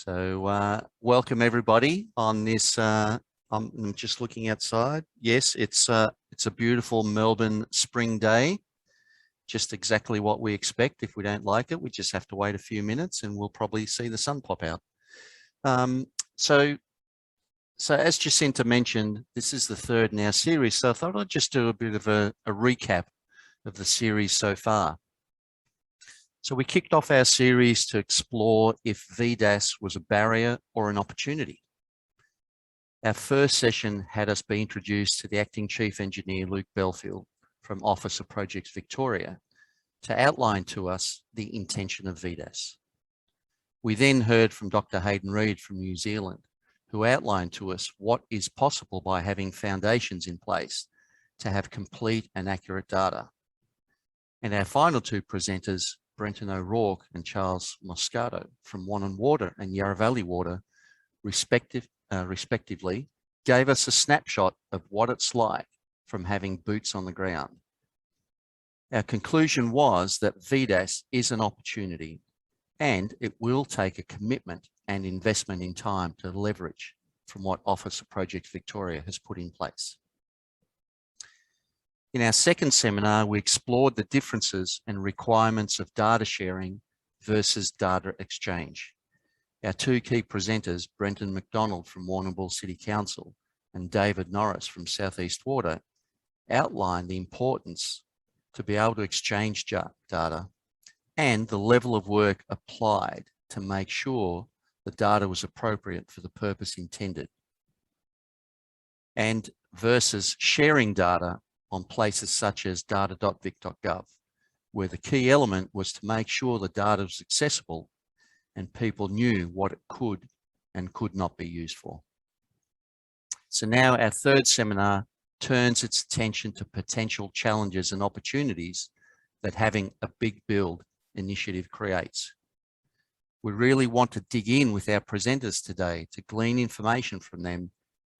Welcome everybody on this. I'm just looking outside. Yes, it's a beautiful Melbourne spring day. Just exactly what we expect. If we don't like it, we just have to wait a few minutes and we'll probably see the sun pop out. So as Jacinta mentioned, this is the third in our series. So I thought I'd just do a bit of a recap of the series so far. So we kicked off our series to explore if VDAS was a barrier or an opportunity. Our first session had us be introduced to the Acting Chief Engineer, Luke Belfield, from Office of Projects Victoria, to outline to us the intention of VDAS. We then heard from Dr. Hayden Reid from New Zealand, who outlined to us what is possible by having foundations in place to have complete and accurate data. And our final two presenters, Brenton O'Rourke and Charles Moscato from Wannon Water and Yarra Valley Water, respectively, gave us a snapshot of what it's like from having boots on the ground. Our conclusion was that VDAS is an opportunity and it will take a commitment and investment in time to leverage from what Office of Projects Victoria has put in place. In our second seminar, we explored the differences and requirements of data sharing versus data exchange. Our two key presenters, Brenton McDonald from Warrnambool City Council and David Norris from South East Water, outlined the importance to be able to exchange data and the level of work applied to make sure the data was appropriate for the purpose intended, and versus sharing data on places such as data.vic.gov, where the key element was to make sure the data was accessible and people knew what it could and could not be used for. So now our third seminar turns its attention to potential challenges and opportunities that having a big build initiative creates. We really want to dig in with our presenters today to glean information from them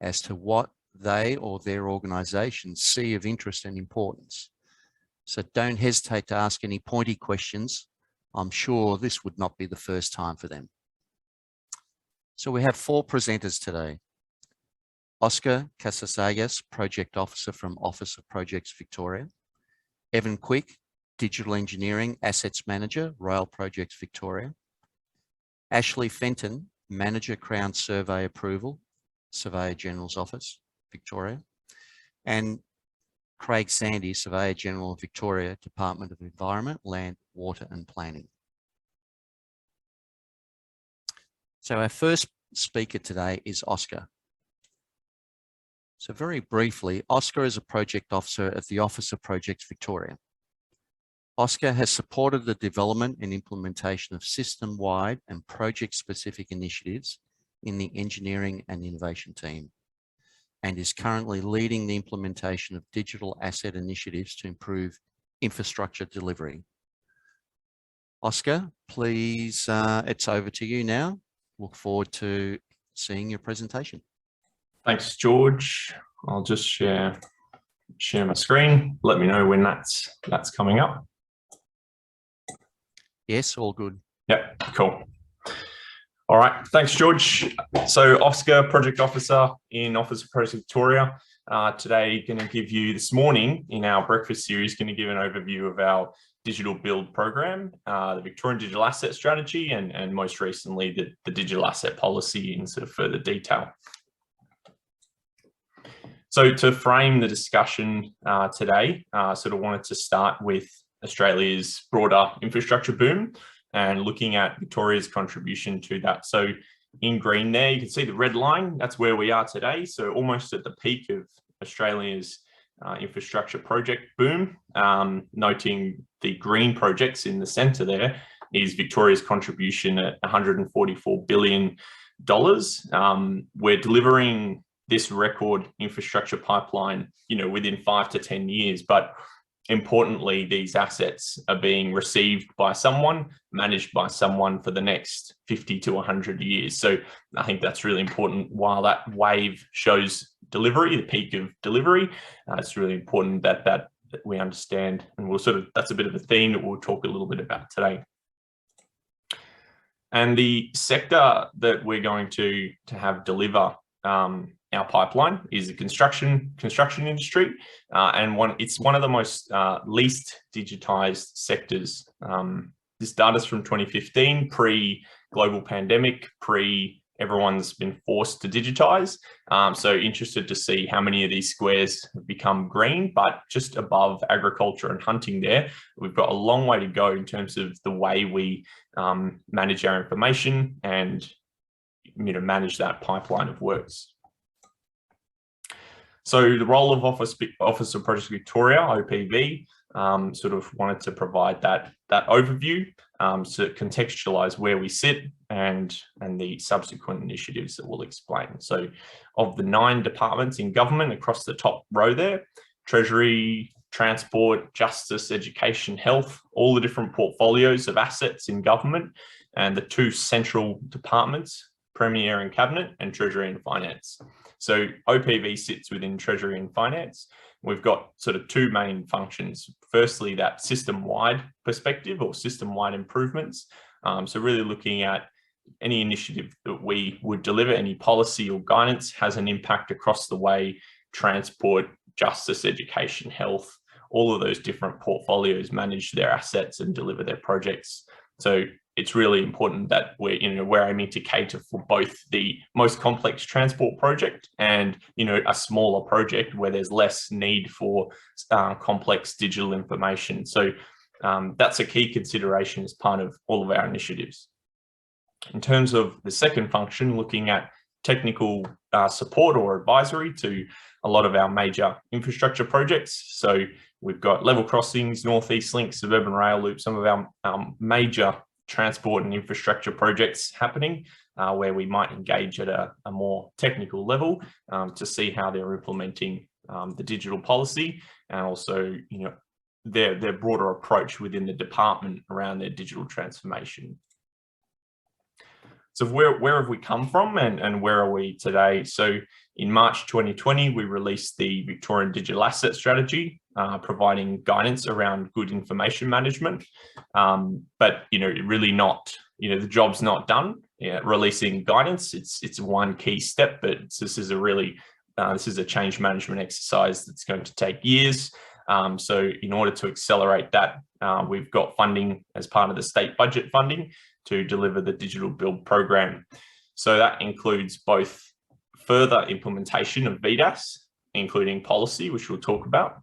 as to what they or their organisations see of interest and importance. So don't hesitate to ask any pointy questions. I'm sure this would not be the first time for them. So we have four presenters today. Oscar Casasagas, Project Officer from Office of Projects Victoria. Evan Quick, Digital Engineering Assets Manager, Rail Projects Victoria. Ashley Fenton, Manager Crown Survey Approval, Surveyor General's Office, Victoria. And Craig Sandy, Surveyor General of Victoria, Department of Environment, Land, Water and Planning. So our first speaker today is Oscar. So very briefly, Oscar is a project officer at the Office of Projects Victoria. Oscar has supported the development and implementation of system-wide and project-specific initiatives in the engineering and innovation team, and is currently leading the implementation of digital asset initiatives to improve infrastructure delivery. Oscar, please, it's over to you now. Look forward to seeing your presentation. Thanks, George. I'll just share my screen. Let me know when that's coming up. Yes, all good. Yep, cool. All right, thanks, George. So Oscar, Project Officer in Office of Projects Victoria. Today, going to give you, this morning in our breakfast series, going to give an overview of our digital build program, the Victorian Digital Asset Strategy, and most recently the digital asset policy in sort of further detail. So to frame the discussion today, sort of wanted to start with Australia's broader infrastructure boom and looking at Victoria's contribution to that. So in green there, you can see the red line, that's where we are today. So almost at the peak of Australia's infrastructure project boom. Noting the green projects in the centre there is Victoria's contribution at $144 billion. We're delivering this record infrastructure pipeline, within 5 to 10 years, but importantly, these assets are being received by someone, managed by someone for the next 50 to 100 years. So I think that's really important. While that wave shows delivery, the peak of delivery, it's really important that we understand, and that's a bit of a theme that we'll talk a little bit about today. And the sector that we're going to have deliver our pipeline is the construction industry, and it's one of the most least digitized sectors. This data's from 2015, pre-global pandemic, everyone's been forced to digitize. So interested to see how many of these squares have become green, but just above agriculture and hunting there, we've got a long way to go in terms of the way we manage our information and manage that pipeline of works. So the role of Office of Projects Victoria, OPV, sort of wanted to provide that overview to contextualize where we sit and the subsequent initiatives that we'll explain. So of the 9 departments in government across the top row there, Treasury, Transport, Justice, Education, Health, all the different portfolios of assets in government, and the 2 central departments, Premier and Cabinet, and Treasury and Finance. So OPV sits within Treasury and Finance. We've got sort of 2 main functions. Firstly, that system-wide perspective or system-wide improvements. So really looking at any initiative that we would deliver, any policy or guidance has an impact across the way transport, justice, education, health, all of those different portfolios manage their assets and deliver their projects. So it's really important that we're aiming to cater for both the most complex transport project and a smaller project where there's less need for complex digital information. So that's a key consideration as part of all of our initiatives. In terms of the second function, looking at technical support or advisory to a lot of our major infrastructure projects. So we've got level crossings, Northeast Link, Suburban Rail Loop, some of our major transport and infrastructure projects happening where we might engage at a more technical level to see how they're implementing the digital policy and also their broader approach within the department around their digital transformation. So where have we come from and where are we today? So in March 2020, we released the Victorian Digital Asset Strategy, providing guidance around good information management. But really not, the job's not done. Releasing guidance, it's one key step, but this is a change management exercise that's going to take years. So in order to accelerate that, we've got funding as part of the state budget funding to deliver the digital build program. So that includes both further implementation of VDAS, including policy, which we'll talk about,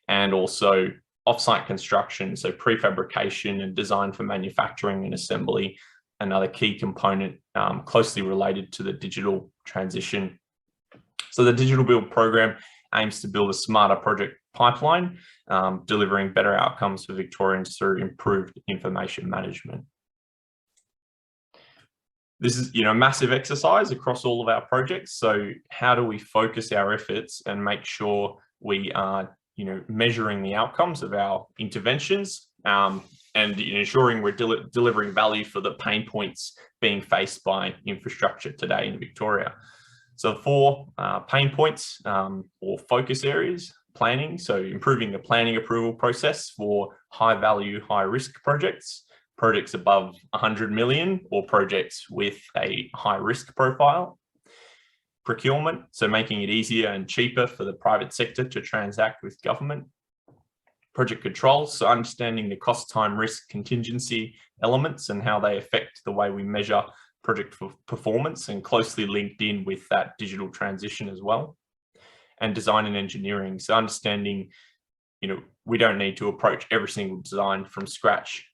and also offsite construction, so prefabrication and design for manufacturing and assembly, another key component closely related to the digital transition. So the digital build program aims to build a smarter project pipeline, delivering better outcomes for Victorians through improved information management. This is, a massive exercise across all of our projects. So how do we focus our efforts and make sure we are, measuring the outcomes of our interventions and ensuring we're delivering value for the pain points being faced by infrastructure today in Victoria. So 4 pain points or focus areas: planning, so improving the planning approval process for high value, high risk projects above 100 million or projects with a high risk profile. Procurement, so making it easier and cheaper for the private sector to transact with government. Project controls, so understanding the cost, time, risk, contingency elements and how they affect the way we measure project performance and closely linked in with that digital transition as well. And design and engineering, so understanding, we don't need to approach every single design from scratch,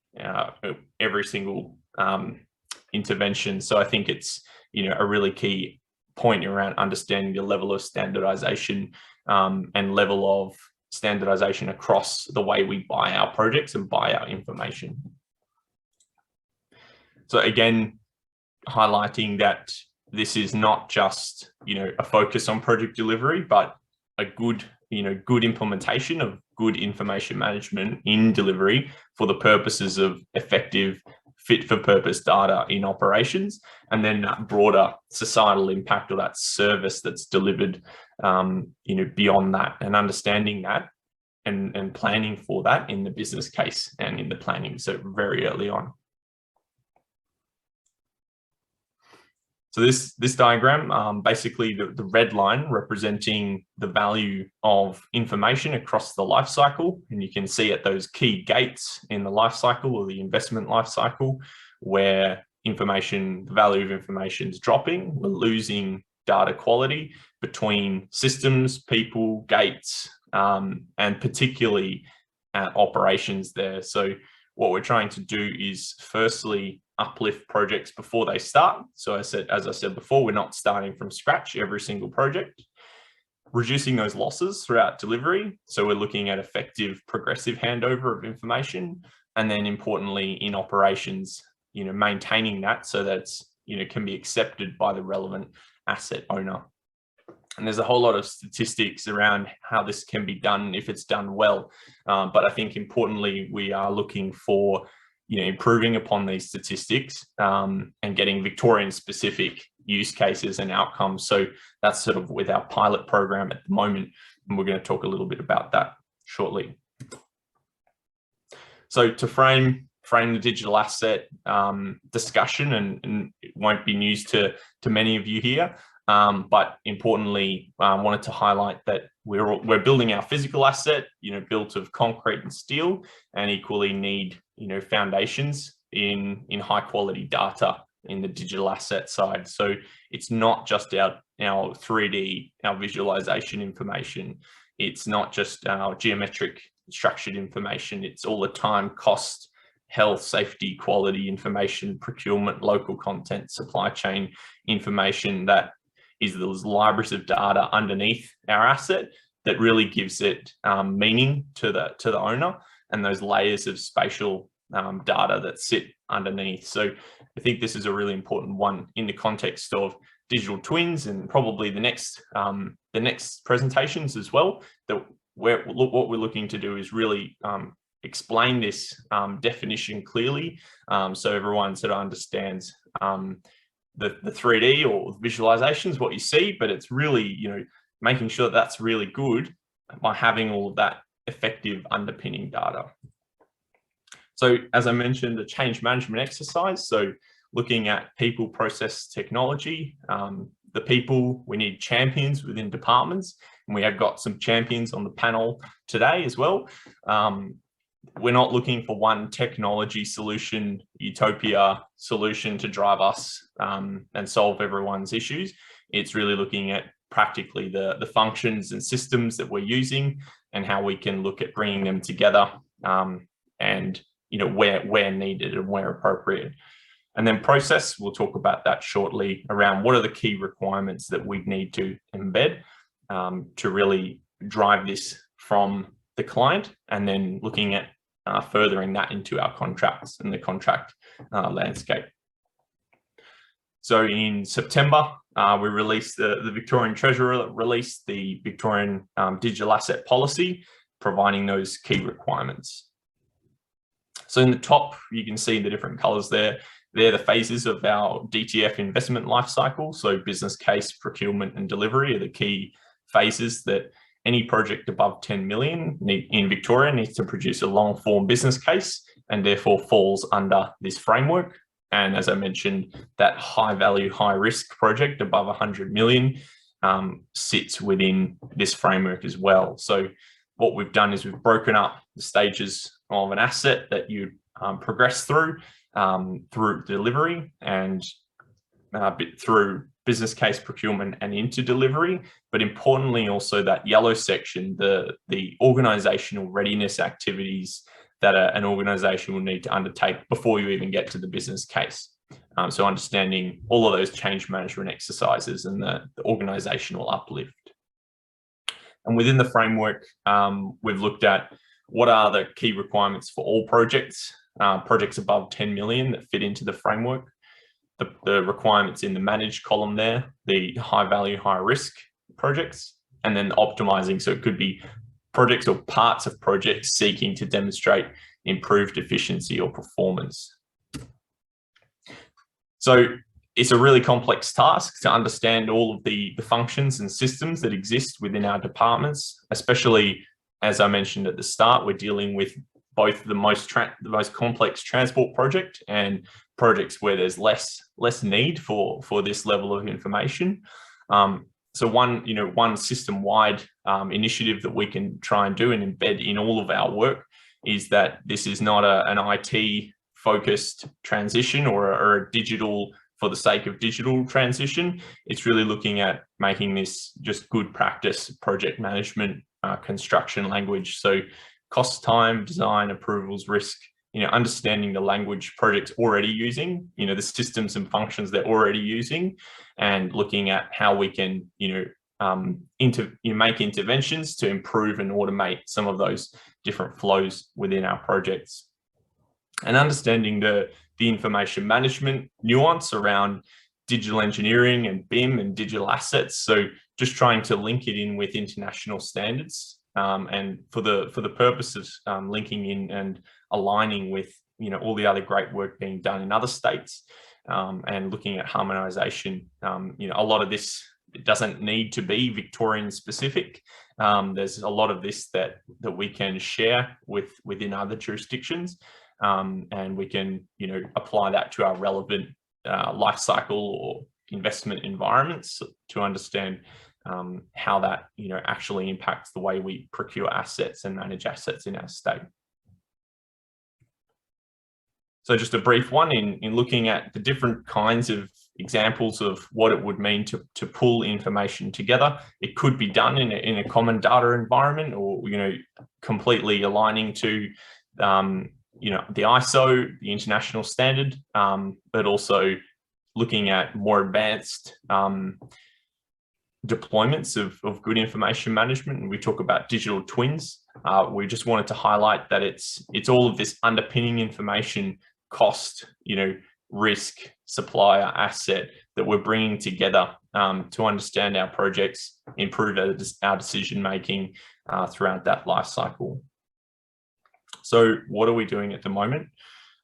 every single intervention. So I think it's, a really key point around understanding the level of standardization and level of standardization across the way we buy our projects and buy our information. So again, highlighting that this is not just, a focus on project delivery, but a good, good implementation of good information management in delivery for the purposes of effective fit for purpose data in operations, and then that broader societal impact or that service that's delivered, beyond that, and understanding that and planning for that in the business case and in the planning, so very early on. So this diagram, basically the red line representing the value of information across the life cycle. And you can see at those key gates in the life cycle or the investment life cycle where information, the value of information is dropping. We're losing data quality between systems, people, gates, and particularly operations there. So what we're trying to do is firstly uplift projects before they start. So as I said before, we're not starting from scratch every single project, reducing those losses throughout delivery. So we're looking at effective progressive handover of information, and then importantly in operations, maintaining that so that's, can be accepted by the relevant asset owner. And there's a whole lot of statistics around how this can be done if it's done well. But I think importantly, we are looking for, improving upon these statistics and getting Victorian specific use cases and outcomes. So that's sort of with our pilot program at the moment. And we're going to talk a little bit about that shortly. So to frame the digital asset discussion, and it won't be news to many of you here, but importantly, wanted to highlight that we're building our physical asset, built of concrete and steel, and equally need, foundations in high quality data in the digital asset side. So it's not just our 3D, our visualization information. It's not just our geometric structured information. It's all the time, cost, health, safety, quality information, procurement, local content, supply chain information that is those libraries of data underneath our asset that really gives it meaning to the owner, and those layers of spatial data that sit underneath. So I think this is a really important one in the context of digital twins, and probably the next presentations as well. That what we're looking to do is really explain this definition clearly, so everyone sort of understands the 3D or visualizations, what you see, but it's really, making sure that's really good by having all of that effective underpinning data. So as I mentioned, the change management exercise. So looking at people, process, technology, the people, we need champions within departments, and we have got some champions on the panel today as well. We're not looking for one technology solution, utopia solution to drive us and solve everyone's issues. It's really looking at practically the functions and systems that we're using and how we can look at bringing them together and where needed and where appropriate. And then process, we'll talk about that shortly, around what are the key requirements that we need to embed to really drive this from the client, and then looking at furthering that into our contracts and the contract landscape. So in September, we released the Victorian Treasurer released the Victorian Digital Asset Policy, providing those key requirements. So in the top, you can see the different colors there. They're the phases of our DTF investment lifecycle. So business case, procurement, and delivery are the key phases that any project above 10 million in Victoria needs to produce a long form business case, and therefore falls under this framework. And as I mentioned, that high value, high risk project above 100 million sits within this framework as well. So what we've done is we've broken up the stages of an asset that you progress through delivery and through business case, procurement, and into delivery. But importantly, also that yellow section, the organizational readiness activities that an organization will need to undertake before you even get to the business case. So understanding all of those change management exercises and the organizational uplift. And within the framework, we've looked at what are the key requirements for all projects, projects above 10 million that fit into the framework. The requirements in the managed column there, the high value, high risk projects, and then optimizing. So it could be projects or parts of projects seeking to demonstrate improved efficiency or performance. So it's a really complex task to understand all of the functions and systems that exist within our departments, especially, as I mentioned at the start, we're dealing with both the most complex transport project and projects where there's less need for this level of information. So one system-wide initiative that we can try and do and embed in all of our work is that this is not an IT-focused transition or a digital for the sake of digital transition. It's really looking at making this just good practice project management construction language. So cost, time, design, approvals, risk, understanding the language projects already using, the systems and functions they're already using, and looking at how we can, make interventions to improve and automate some of those different flows within our projects. And understanding the information management nuance around digital engineering and BIM and digital assets. So just trying to link it in with international standards, and for the purpose of linking in and aligning with all the other great work being done in other states, and looking at harmonization. A lot of this, it doesn't need to be Victorian specific. There's a lot of this that we can share within other jurisdictions, and we can apply that to our relevant life cycle or investment environments to understand how that actually impacts the way we procure assets and manage assets in our state. So just a brief one in looking at the different kinds of examples of what it would mean to pull information together. It could be done in a common data environment, or completely aligning to the ISO, the international standard, but also looking at more advanced deployments of good information management. And we talk about digital twins. We just wanted to highlight that it's all of this underpinning information, cost, risk, supplier, asset that we're bringing together to understand our projects, improve our decision making throughout that life cycle. So what are we doing at the moment,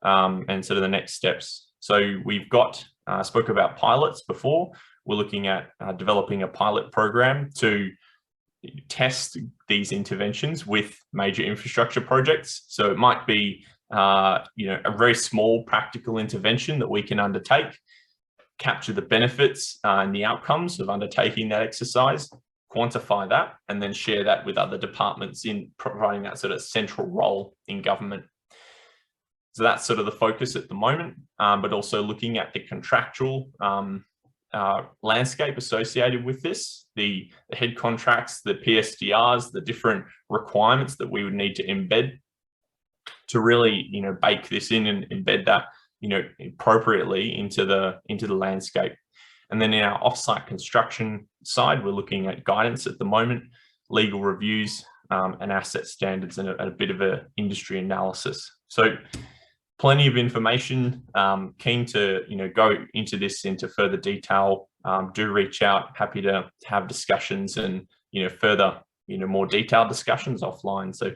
and sort of the next steps? So we've got spoke about pilots before. We're looking at developing a pilot program to test these interventions with major infrastructure projects. So it might be a very small practical intervention that we can undertake, capture the benefits and the outcomes of undertaking that exercise, quantify that, and then share that with other departments in providing that sort of central role in government. So that's sort of the focus at the moment, but also looking at the contractual landscape associated with this, the head contracts, the PSDRs, the different requirements that we would need to embed to really, bake this in and embed that, appropriately into the landscape. And then in our offsite construction side, we're looking at guidance at the moment, legal reviews, and asset standards, and a bit of an industry analysis. So plenty of information. Keen to go into this into further detail. Do reach out. Happy to have discussions and further more detailed discussions offline. So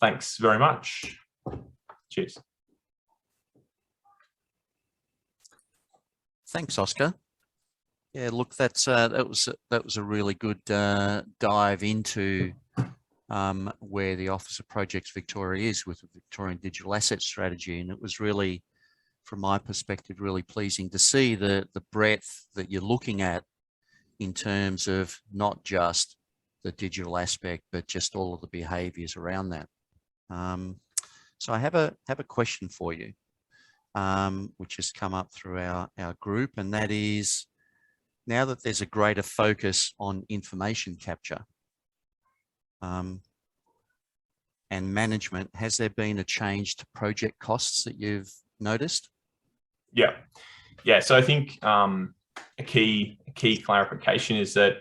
thanks very much. Cheers. Thanks, Oscar. Yeah, look, that was a really good dive into where the Office of Projects Victoria is with the Victorian Digital Asset Strategy, and it was really, from my perspective, really pleasing to see the breadth that you're looking at in terms of not just the digital aspect, but just all of the behaviours around that. So I have a question for you, which has come up through our group, and that is, now that there's a greater focus on information capture and management, has there been a change to project costs that you've noticed? Yeah. So I think a key clarification is that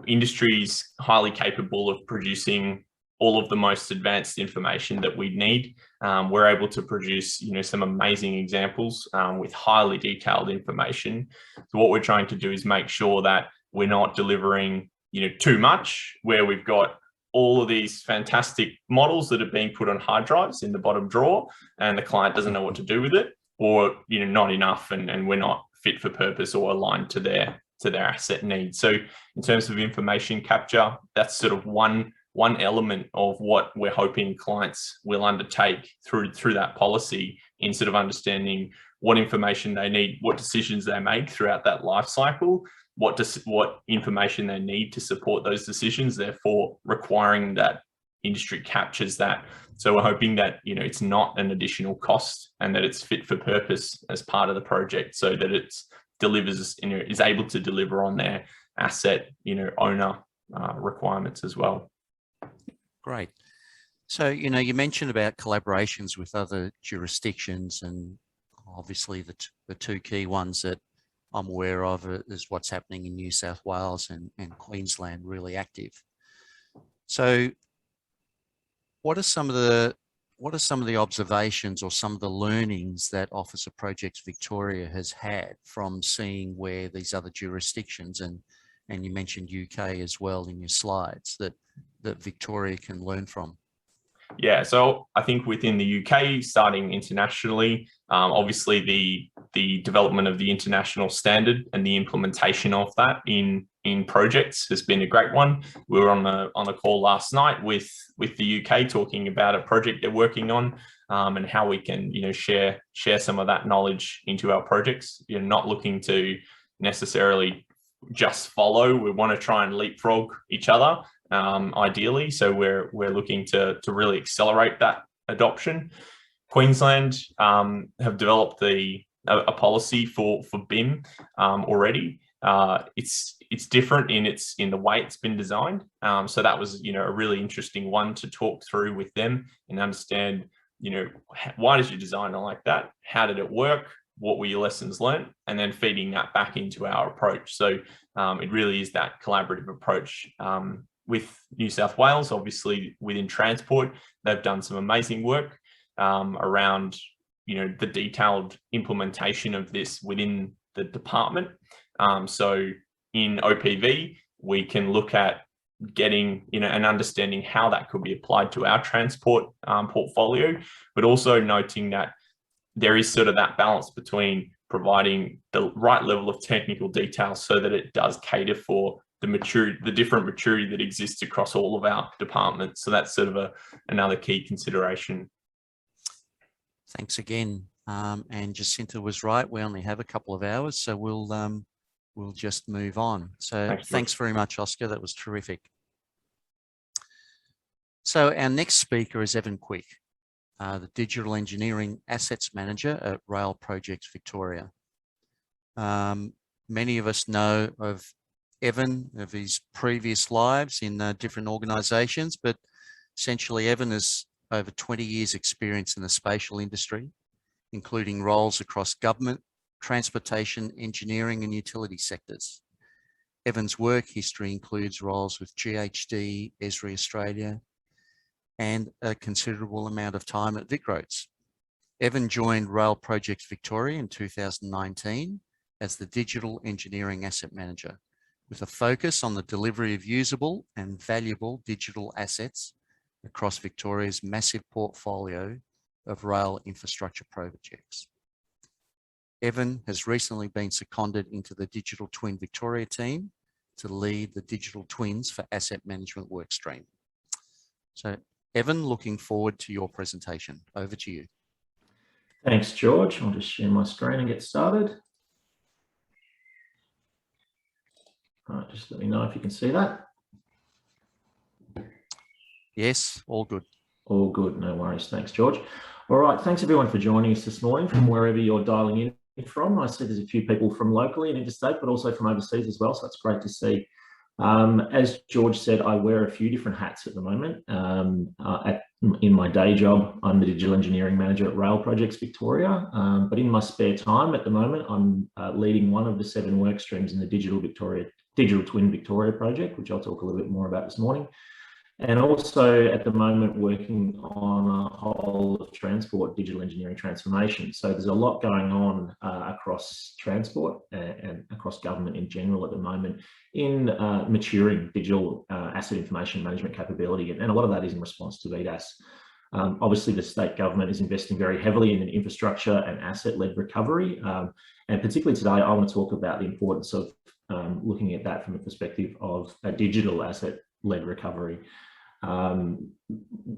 industry is highly capable of producing all of the most advanced information that we need. We're able to produce, some amazing examples with highly detailed information. So what we're trying to do is make sure that we're not delivering, too much, where we've got all of these fantastic models that are being put on hard drives in the bottom drawer, and the client doesn't know what to do with it, or not enough, and we're not fit for purpose or aligned to their asset needs. So in terms of information capture, that's sort of one one element of what we're hoping clients will undertake through that policy, instead of understanding what information they need, what decisions they make throughout that life cycle, what information they need to support those decisions, therefore requiring that industry captures that. So we're hoping that, you know, it's not an additional cost and that it's fit for purpose as part of the project, so that it's delivers, you know, is able to deliver on their asset, you know, owner requirements as well. Great. So, you know, you mentioned about collaborations with other jurisdictions, and obviously the two key ones that I'm aware of is what's happening in New South Wales and Queensland, really active. So what are some of the observations or some of the learnings that Office of Projects Victoria has had from seeing where these other jurisdictions, and you mentioned UK as well in your slides, that Victoria can learn from? Yeah, so I think within the UK, starting internationally, obviously the development of the international standard and the implementation of that in projects has been a great one. We were on a call last night with the UK talking about a project they're working on, and how we can, you know, share some of that knowledge into our projects. You're not looking to necessarily just follow. We want to try and leapfrog each other, ideally. So we're looking to really accelerate that adoption. Queensland have developed a policy for BIM already. It's different in the way it's been designed. So that was, you know, a really interesting one to talk through with them and understand, you know, why did you design it like that? How did it work? What were your lessons learned? And then feeding that back into our approach. So it really is that collaborative approach. With New South Wales, obviously within transport, they've done some amazing work around, you know, the detailed implementation of this within the department. So in OPV, we can look at getting, you know, and understanding how that could be applied to our transport portfolio, but also noting that there is sort of that balance between providing the right level of technical detail so that it does cater for the different maturity that exists across all of our departments. So that's sort of another key consideration. Thanks again. And Jacinta was right. We only have a couple of hours, so we'll just move on. So thanks very much, Oscar. That was terrific. So our next speaker is Evan Quick, the Digital Engineering Assets Manager at Rail Projects Victoria. Many of us know of Evan, of his previous lives in different organisations, but essentially Evan has over 20 years experience in the spatial industry, including roles across government, transportation, engineering and utility sectors. Evan's work history includes roles with GHD, Esri Australia, and a considerable amount of time at VicRoads. Evan joined Rail Projects Victoria in 2019 as the Digital Engineering Asset Manager, with a focus on the delivery of usable and valuable digital assets across Victoria's massive portfolio of rail infrastructure projects. Evan has recently been seconded into the Digital Twin Victoria team to lead the digital twins for asset management workstream. So Evan, looking forward to your presentation. Over to you. Thanks, George. I'll just share my screen and get started. All right, just let me know if you can see that. Yes, all good. All good, no worries. Thanks, George. All right, thanks everyone for joining us this morning from wherever you're dialing in from. I see there's a few people from locally and interstate, but also from overseas as well, so it's great to see. As George said, I wear a few different hats at the moment. In my day job, I'm the Digital Engineering Manager at Rail Projects Victoria, but in my spare time at the moment, I'm leading one of the 7 work streams in the Digital Twin Victoria project, which I'll talk a little bit more about this morning. And also at the moment working on a whole of transport digital engineering transformation. So there's a lot going on across transport and across government in general at the moment in maturing digital asset information management capability. And a lot of that is in response to VDAS. Obviously, the state government is investing very heavily in infrastructure and asset-led recovery. And particularly today, I want to talk about the importance of looking at that from the perspective of a digital asset-led recovery.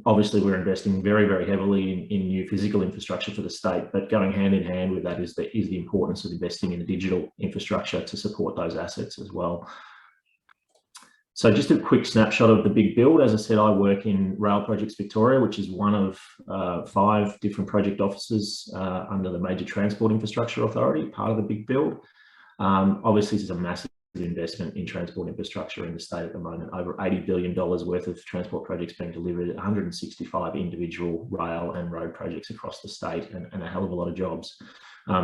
Obviously, we're investing very, very heavily in new physical infrastructure for the state, but going hand in hand with that is the importance of investing in the digital infrastructure to support those assets as well. So just a quick snapshot of the big build. As I said, I work in Rail Projects Victoria, which is one of 5 different project offices under the Major Transport Infrastructure Authority, part of the big build. Obviously, this is a massive investment in transport infrastructure in the state at the moment. Over $80 billion worth of transport projects being delivered, 165 individual rail and road projects across the state, and a hell of a lot of jobs.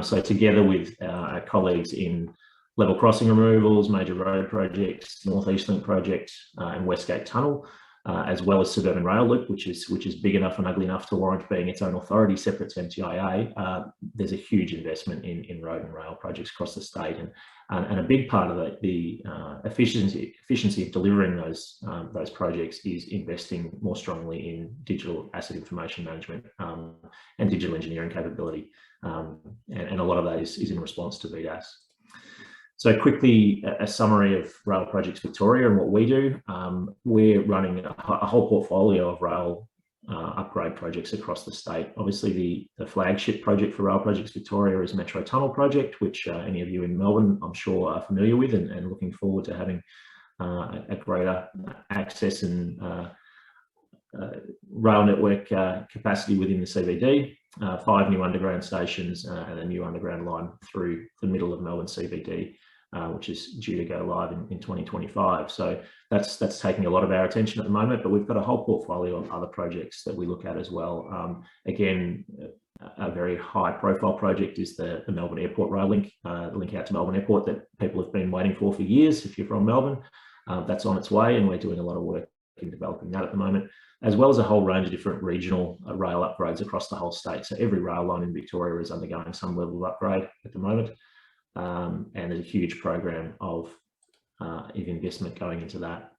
So together with our colleagues in level crossing removals, major road projects, North East Link project, and Westgate Tunnel, as well as Suburban Rail Loop, which is big enough and ugly enough to warrant being its own authority separate to MTIA. There's a huge investment in road and rail projects across the state, and a big part of the efficiency of delivering those projects is investing more strongly in digital asset information management and digital engineering capability, and a lot of that is in response to VDAS. So quickly, a summary of Rail Projects Victoria and what we do. We're running a whole portfolio of rail upgrade projects across the state. Obviously, the flagship project for Rail Projects Victoria is Metro Tunnel Project, which any of you in Melbourne, I'm sure, are familiar with, and looking forward to having a greater access and rail network capacity within the CBD. 5 new underground stations and a new underground line through the middle of Melbourne CBD, which is due to go live in 2025. So that's taking a lot of our attention at the moment, but we've got a whole portfolio of other projects that we look at as well. Again, a very high profile project is the Melbourne Airport rail link, the link out to Melbourne Airport that people have been waiting for years if you're from Melbourne. That's on its way, and we're doing a lot of work in developing that at the moment, as well as a whole range of different regional rail upgrades across the whole state. So every rail line in Victoria is undergoing some level of upgrade at the moment. And there's a huge program of investment going into that.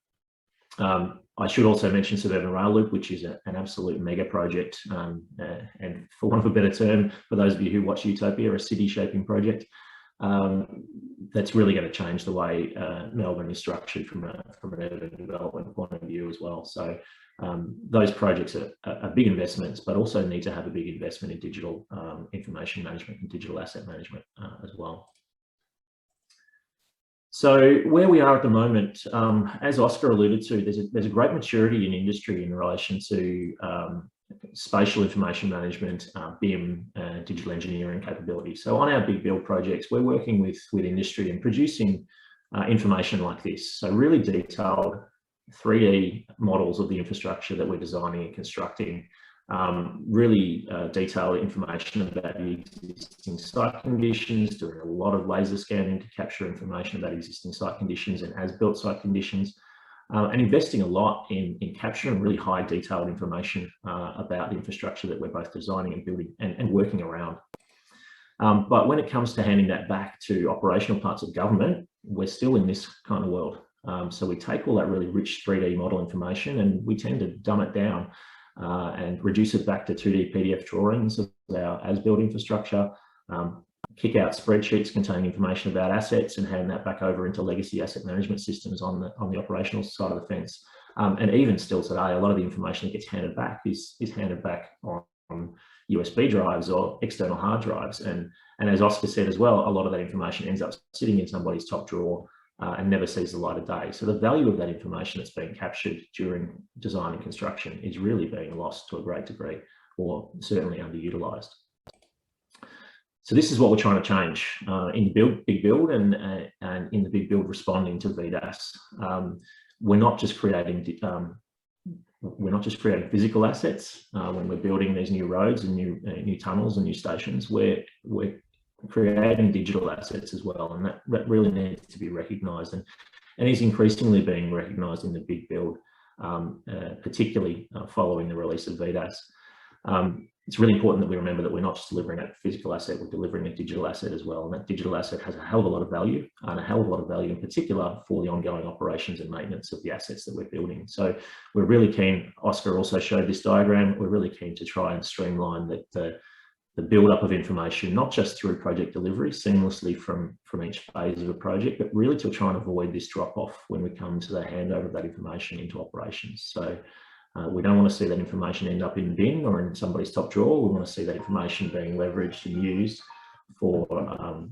I should also mention Suburban Rail Loop, which is an absolute mega project, and for want of a better term, for those of you who watch Utopia, a city shaping project that's really going to change the way Melbourne is structured from an urban development point of view as well. So those projects are big investments, but also need to have a big investment in digital information management and digital asset management as well. So where we are at the moment, as Oscar alluded to, there's a great maturity in industry in relation to spatial information management, BIM, digital engineering capability. So on our big build projects, we're working with industry and producing information like this. So really detailed 3D models of the infrastructure that we're designing and constructing, really detailed information about the existing site conditions, doing a lot of laser scanning to capture information about existing site conditions and as-built site conditions, and investing a lot in capturing really high detailed information about the infrastructure that we're both designing and building and working around. But when it comes to handing that back to operational parts of government, we're still in this kind of world. So we take all that really rich 3D model information and we tend to dumb it down and reduce it back to 2D PDF drawings of our as-built infrastructure, kick out spreadsheets containing information about assets and hand that back over into legacy asset management systems on the operational side of the fence. And even still today, a lot of the information that gets handed back is handed back on USB drives or external hard drives. And as Oscar said as well, a lot of that information ends up sitting in somebody's top drawer and never sees the light of day. So the value of that information that's being captured during design and construction is really being lost to a great degree, or certainly underutilized. So this is what we're trying to change in the big build and in the big build responding to VDAS. We're not just creating physical assets when we're building these new roads and new tunnels and new stations. We're creating digital assets as well, and that really needs to be recognised and is increasingly being recognised in the big build, particularly following the release of VDAS. It's really important that we remember that we're not just delivering a physical asset, we're delivering a digital asset as well, and that digital asset has a hell of a lot of value, and a hell of a lot of value in particular for the ongoing operations and maintenance of the assets that we're building. So we're really keen, Oscar also showed this diagram, we're really keen to try and streamline the build-up of information, not just through project delivery seamlessly from each phase of a project, but really to try and avoid this drop-off when we come to the handover of that information into operations. So We don't want to see that information end up in the bin or in somebody's top drawer. We want to see that information being leveraged and used for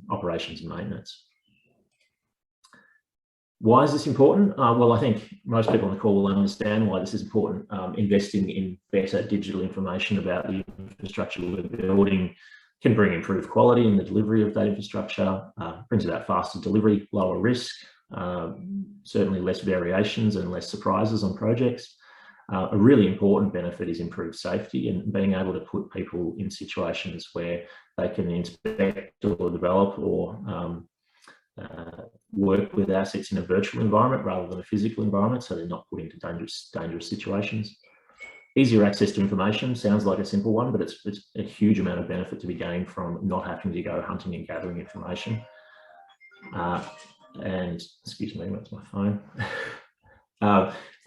operations and maintenance. Why is this important? Well, I think most people on the call will understand why this is important. Investing in better digital information about the infrastructure we're building can bring improved quality in the delivery of that infrastructure, brings about faster delivery, lower risk, certainly less variations and less surprises on projects. A really important benefit is improved safety and being able to put people in situations where they can inspect or develop or work with assets in a virtual environment rather than a physical environment, so they're not put into dangerous situations. Easier access to information sounds like a simple one, but it's a huge amount of benefit to be gained from not having to go hunting and gathering information. And excuse me, that's my phone.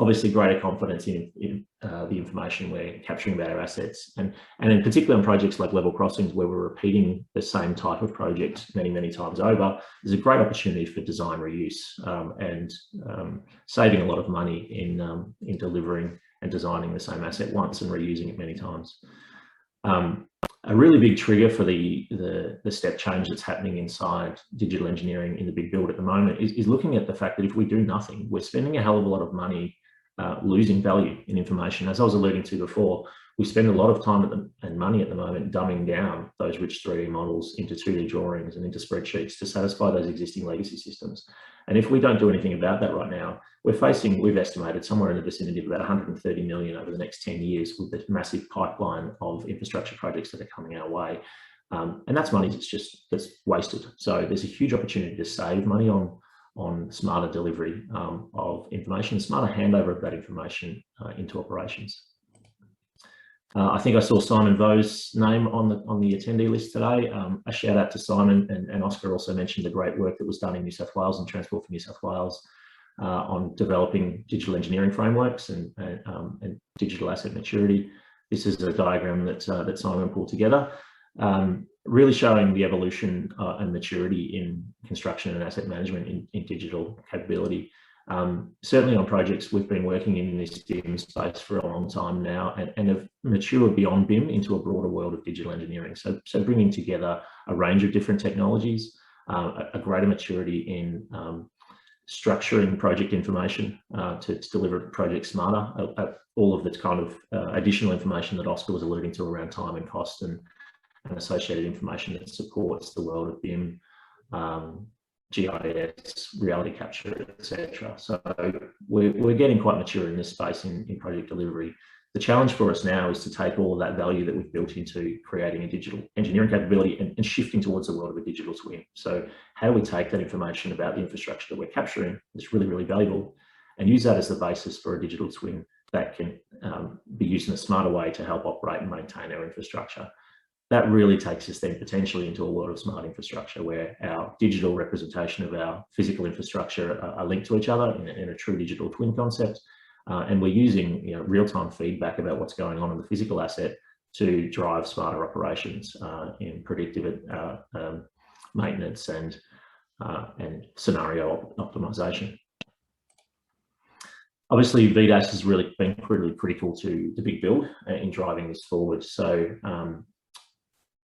Obviously, greater confidence in the information we're capturing about our assets, and in particular in projects like level crossings, where we're repeating the same type of project many times over, there's a great opportunity for design reuse and saving a lot of money in delivering and designing the same asset once and reusing it many times. A really big trigger for the step change that's happening inside digital engineering in the big build at the moment is looking at the fact that if we do nothing, we're spending a hell of a lot of money losing value in information. As I was alluding to before, we spend a lot of time and money at the moment dumbing down those rich 3D models into 2D drawings and into spreadsheets to satisfy those existing legacy systems. And if we don't do anything about that right now, we've estimated somewhere in the vicinity of about 130 million over the next 10 years with this massive pipeline of infrastructure projects that are coming our way. And that's money that's wasted. So there's a huge opportunity to save money on smarter delivery of information, smarter handover of that information into operations. I think I saw Simon Vo's name on the attendee list today. A shout out to Simon, and Oscar also mentioned the great work that was done in New South Wales and Transport for New South Wales on developing digital engineering frameworks and digital asset maturity. This is a diagram that Simon pulled together, really showing the evolution and maturity in construction and asset management in digital capability. Certainly on projects we've been working in this BIM space for a long time now and have matured beyond BIM into a broader world of digital engineering. So bringing together a range of different technologies, a greater maturity in structuring project information to deliver projects smarter, all of the kind of additional information that Oscar was alluding to around time and cost and associated information that supports the world of BIM, GIS, reality capture, etc. So we're getting quite mature in this space in project delivery. The challenge for us now is to take all of that value that we've built into creating a digital engineering capability and shifting towards the world of a digital twin. So how do we take that information about the infrastructure that we're capturing, that's really valuable, and use that as the basis for a digital twin that can be used in a smarter way to help operate and maintain our infrastructure. That really takes us then potentially into a world of smart infrastructure where our digital representation of our physical infrastructure are linked to each other in a true digital twin concept. And we're using real-time feedback about what's going on in the physical asset to drive smarter operations in predictive maintenance and scenario optimization. Obviously, VDAS has really been really critical to the big build in driving this forward. So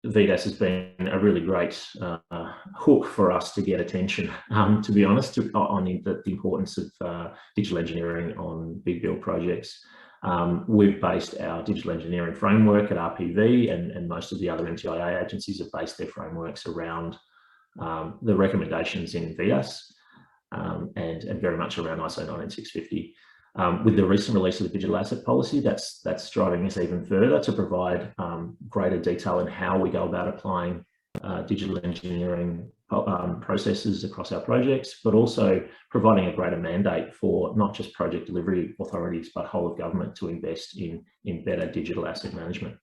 VDAS has been a really great hook for us to get attention, to be honest, on the importance of digital engineering on big build projects. We've based our digital engineering framework at RPV, and most of the other MTIA agencies have based their frameworks around the recommendations in VDAS and very much around ISO 19650. With the recent release of the digital asset policy, that's driving us even further to provide greater detail in how we go about applying digital engineering processes across our projects, but also providing a greater mandate for not just project delivery authorities, but whole of government to invest in better digital asset management.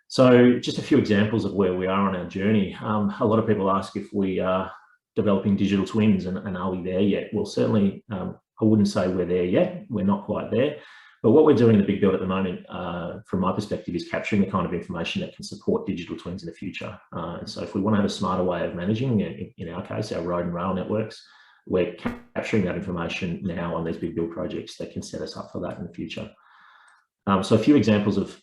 So just a few examples of where we are on our journey. A lot of people ask if we are developing digital twins and are we there yet? Well, certainly, I wouldn't say we're there yet. We're not quite there. But what we're doing in the big build at the moment, from my perspective, is capturing the kind of information that can support digital twins in the future. And so if we want to have a smarter way of managing, in our case, our road and rail networks, we're capturing that information now on these big build projects that can set us up for that in the future. So a few examples of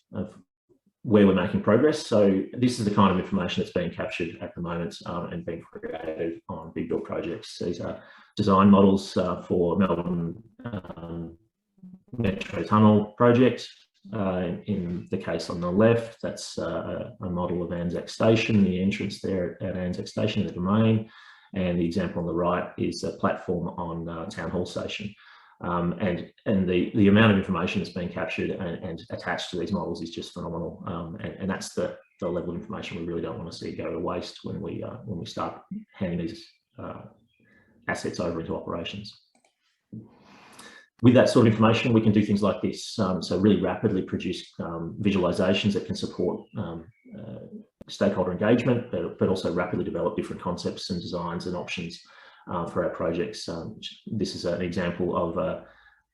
where we're making progress. So this is the kind of information that's being captured at the moment and being created on big build projects. These are design models for Melbourne Metro Tunnel project. In the case on the left, that's a model of Anzac Station, the entrance there at Anzac Station, the domain. And the example on the right is a platform on Town Hall Station. And the amount of information that's being captured and attached to these models is just phenomenal. And that's the level of information we really don't want to see go to waste when we start handing these assets over into operations. With that sort of information, we can do things like this. So really rapidly produce visualizations that can support stakeholder engagement, but also rapidly develop different concepts and designs and options for our projects. This is an example of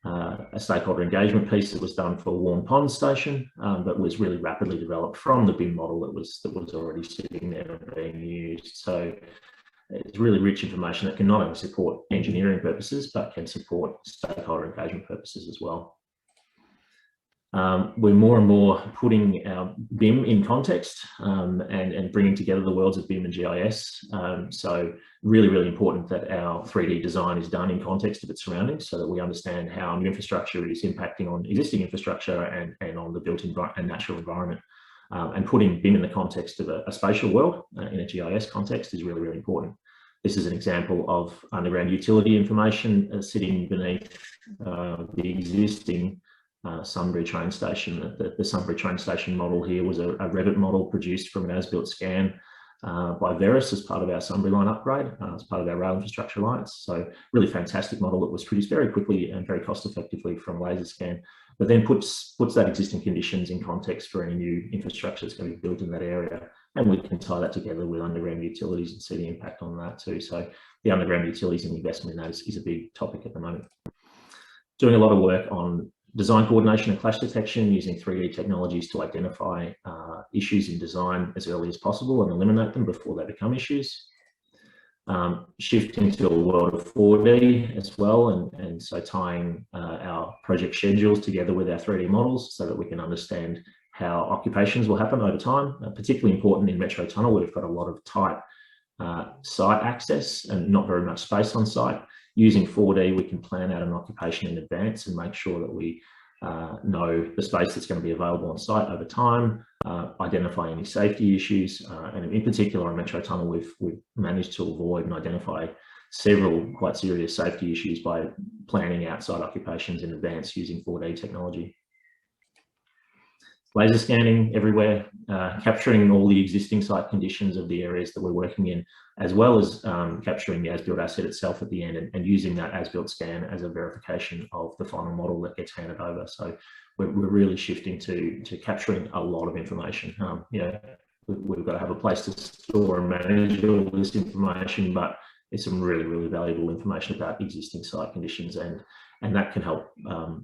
a stakeholder engagement piece that was done for Warm Pond Station, but was really rapidly developed from the BIM model that was already sitting there and being used. So it's really rich information that can not only support engineering purposes, but can support stakeholder engagement purposes as well. We're more and more putting our BIM in context and bringing together the worlds of BIM and GIS. So really, really important that our 3D design is done in context of its surroundings so that we understand how new infrastructure is impacting on existing infrastructure and on the built and natural environment. And putting BIM in the context of a spatial world in a GIS context is really, really important. This is an example of underground utility information sitting beneath the existing Sunbury train station. The Sunbury train station model here was a Revit model produced from an as-built scan by VDAS as part of our Sunbury line upgrade, as part of our rail infrastructure alliance. So really fantastic model that was produced very quickly and very cost effectively from laser scan, but then puts that existing conditions in context for any new infrastructure that's going to be built in that area. And we can tie that together with underground utilities and see the impact on that too. So the underground utilities and investment in that is a big topic at the moment. Doing a lot of work on design coordination and clash detection using 3D technologies to identify issues in design as early as possible and eliminate them before they become issues. Shifting to a world of 4D as well, and so tying our project schedules together with our 3D models so that we can understand how occupations will happen over time. Particularly important in Metro Tunnel, where we've got a lot of tight site access and not very much space on site. Using 4D, we can plan out an occupation in advance and make sure that we know the space that's going to be available on site over time, identify any safety issues, and in particular on Metro Tunnel, we've managed to avoid and identify several quite serious safety issues by planning outside occupations in advance using 4D technology. Laser scanning everywhere, capturing all the existing site conditions of the areas that we're working in, as well as capturing the as-built asset itself at the end and using that as-built scan as a verification of the final model that gets handed over. So we're really shifting to capturing a lot of information. You know, we've got to have a place to store and manage all this information, but it's some really, really valuable information about existing site conditions, and that can help,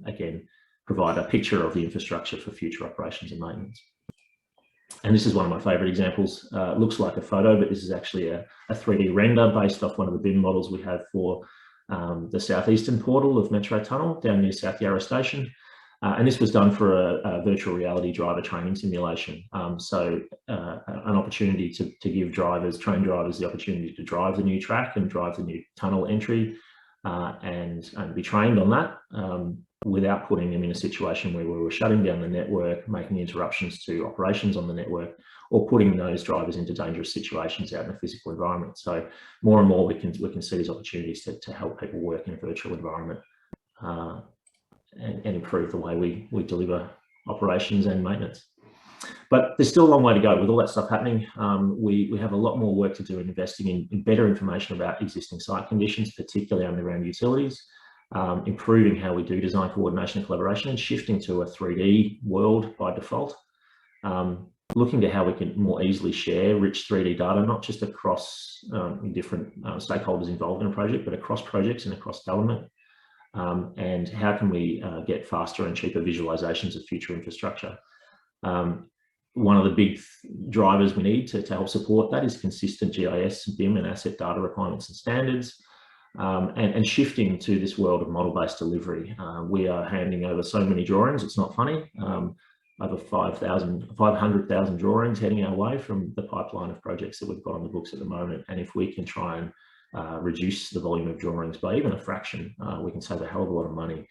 again, provide a picture of the infrastructure for future operations and maintenance. And this is one of my favorite examples. Looks like a photo, but this is actually a 3D render based off one of the BIM models we have for the southeastern portal of Metro Tunnel down near South Yarra Station. And this was done for a virtual reality driver training simulation. So an opportunity to give train drivers the opportunity to drive the new track and drive the new tunnel entry and be trained on that. Without putting them in a situation where we were shutting down the network, making interruptions to operations on the network, or putting those drivers into dangerous situations out in the physical environment. So more and more we can see these opportunities to help people work in a virtual environment and improve the way we deliver operations and maintenance. But there's still a long way to go with all that stuff happening. We have a lot more work to do in investing in better information about existing site conditions, particularly underground utilities. Improving how we do design coordination and collaboration, and shifting to a 3D world by default. Looking to how we can more easily share rich 3D data, not just across different stakeholders involved in a project, but across projects and across government. And how can we get faster and cheaper visualizations of future infrastructure? One of the big drivers we need to help support that is consistent GIS, BIM and asset data requirements and standards. and shifting to this world of model-based delivery. We are handing over so many drawings, it's not funny. Over 500,000 drawings heading our way from the pipeline of projects that we've got on the books at the moment. And if we can try and reduce the volume of drawings by even a fraction, we can save a hell of a lot of money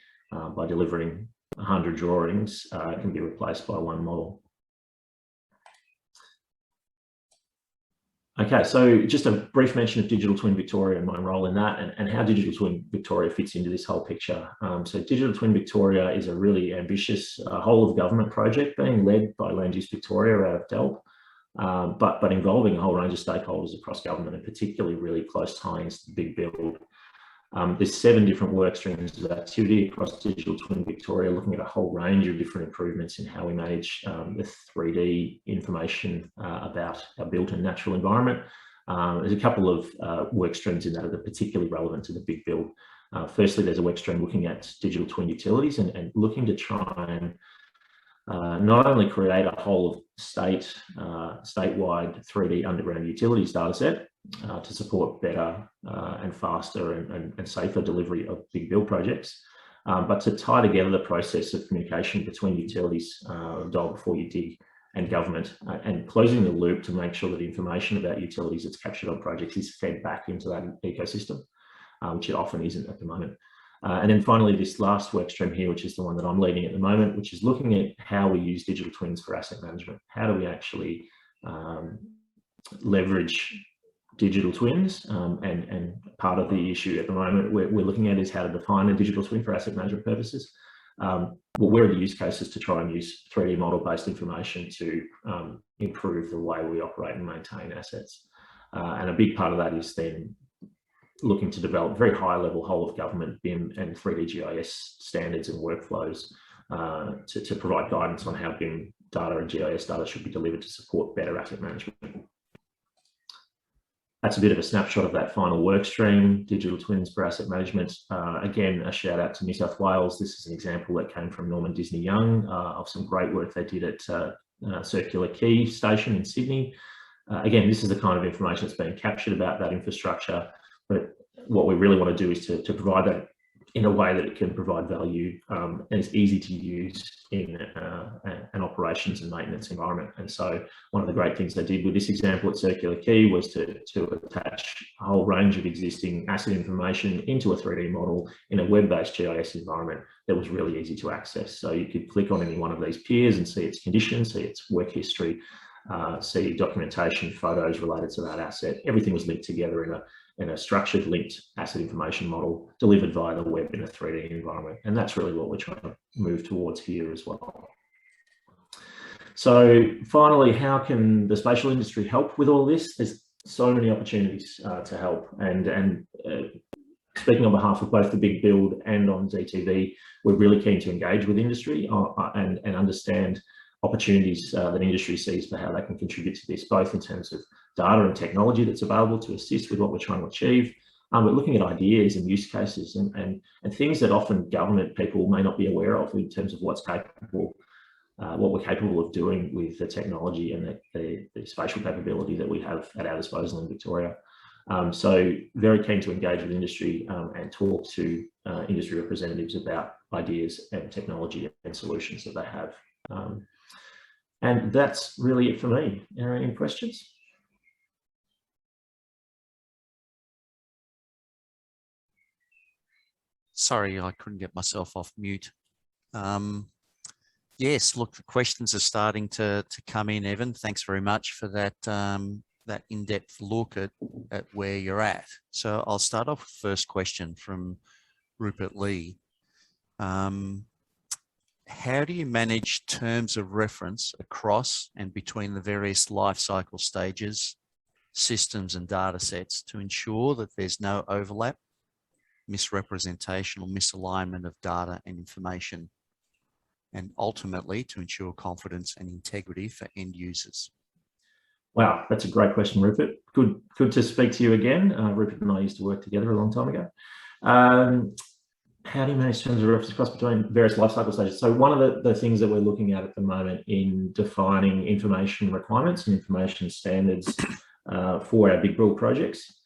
by delivering 100 drawings can be replaced by one model. Okay, so just a brief mention of Digital Twin Victoria and my role in that, and how Digital Twin Victoria fits into this whole picture. So Digital Twin Victoria is a really ambitious whole of government project being led by Land Use Victoria out of DELP, but involving a whole range of stakeholders across government, and particularly really close ties to the big build. There's 7 different work streams of activity across Digital Twin Victoria, looking at a whole range of different improvements in how we manage the 3D information about our built and natural environment. There's a couple of work streams in that are particularly relevant to the big build. Firstly, there's a work stream looking at digital twin utilities and looking to try and not only create a whole of statewide 3D underground utilities data set to support better and faster and safer delivery of big build projects, but to tie together the process of communication between utilities, dial before you dig, and government, and closing the loop to make sure that information about utilities that's captured on projects is fed back into that ecosystem, which it often isn't at the moment. And then finally, this last work stream here, which is the one that I'm leading at the moment, which is looking at how we use digital twins for asset management. How do we actually leverage digital twins? And part of the issue at the moment we're looking at is how to define a digital twin for asset management purposes. Well, where are the use cases to try and use 3D model-based information to improve the way we operate and maintain assets? And a big part of that is then looking to develop very high-level whole-of-government BIM and 3D GIS standards and workflows to provide guidance on how BIM data and GIS data should be delivered to support better asset management. That's a bit of a snapshot of that final work stream, digital twins for asset management. Again, a shout out to New South Wales. This is an example that came from Norman Disney Young of some great work they did at Circular Quay Station in Sydney. Again, this is the kind of information that's being captured about that infrastructure, but what we really want to do is to provide that in a way that it can provide value and is easy to use in an operations and maintenance environment. And so one of the great things they did with this example at Circular Quay was to attach a whole range of existing asset information into a 3D model in a web-based GIS environment that was really easy to access. So you could click on any one of these piers and see its condition, see its work history, see documentation, photos related to that asset. Everything was linked together in a structured linked asset information model delivered via the web in a 3D environment. And that's really what we're trying to move towards here as well. So finally, how can the spatial industry help with all this? There's so many opportunities to help. And speaking on behalf of both the big build and on DTV, we're really keen to engage with industry and understand opportunities that industry sees for how they can contribute to this, both in terms of data and technology that's available to assist with what we're trying to achieve. We're looking at ideas and use cases and things that often government people may not be aware of in terms of what's capable, what we're capable of doing with the technology and the spatial capability that we have at our disposal in Victoria. So very keen to engage with industry and talk to industry representatives about ideas and technology and solutions that they have. And that's really it for me. Any questions? Sorry, I couldn't get myself off mute. Yes, look, the questions are starting to come in, Evan. Thanks very much for that, that in-depth look at where you're at. So I'll start off with the first question from Rupert Lee. How do you manage terms of reference across and between the various life cycle stages, systems and data sets to ensure that there's no overlap, misrepresentation or misalignment of data and information, and ultimately to ensure confidence and integrity for end users? Wow, that's a great question, Rupert. Good to speak to you again. Rupert and I used to work together a long time ago. How do you manage terms of reference across between various life cycle stages? So one of the things that we're looking at the moment in defining information requirements and information standards for our big build projects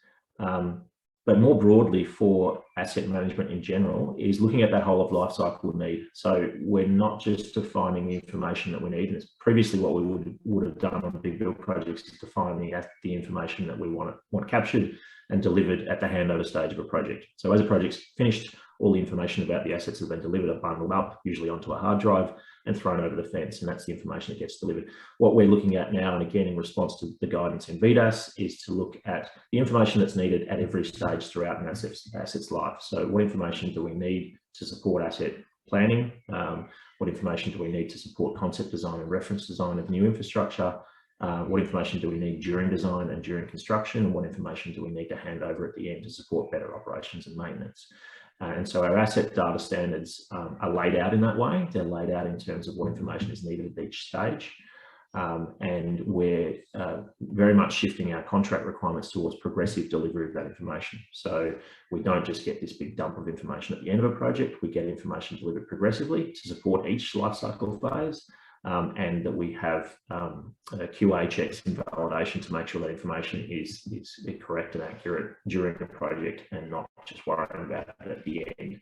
but more broadly for asset management in general, is looking at that whole of life cycle need. So we're not just defining the information that we need. And it's previously what we would have done on big build projects, is define the information that we want captured and delivered at the handover stage of a project. So as a project's finished, all the information about the assets that have been delivered are bundled up, usually onto a hard drive, and thrown over the fence, and that's the information that gets delivered. What we're looking at now, and again in response to the guidance in VDAS, is to look at the information that's needed at every stage throughout an asset's life. So what information do we need to support asset planning? What information do we need to support concept design and reference design of new infrastructure? What information do we need during design and during construction? And what information do we need to hand over at the end to support better operations and maintenance? And so our asset data standards are laid out in that way. They're laid out in terms of what information is needed at each stage. And we're very much shifting our contract requirements towards progressive delivery of that information. So we don't just get this big dump of information at the end of a project, we get information delivered progressively to support each lifecycle phase. And that we have QA checks and validation to make sure that information is correct and accurate during the project, and not just worrying about it at the end.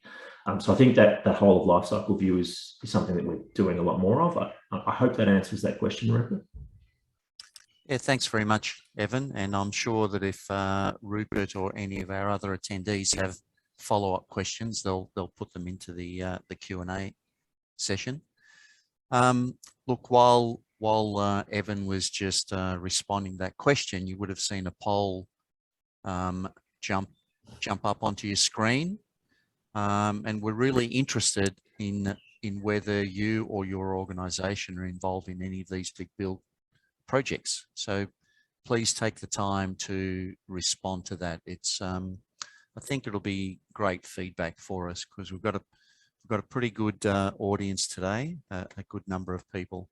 So I think that the whole of life cycle view is something that we're doing a lot more of. I hope that answers that question, Rupert. Yeah, thanks very much, Evan. And I'm sure that if Rupert or any of our other attendees have follow-up questions, they'll put them into the Q&A session. Look, while Evan was just responding to that question, you would have seen a poll jump up onto your screen, and we're really interested in whether you or your organisation are involved in any of these big build projects. So please take the time to respond to that. It's I think it'll be great feedback for us, because we've got a pretty good audience today, a good number of people.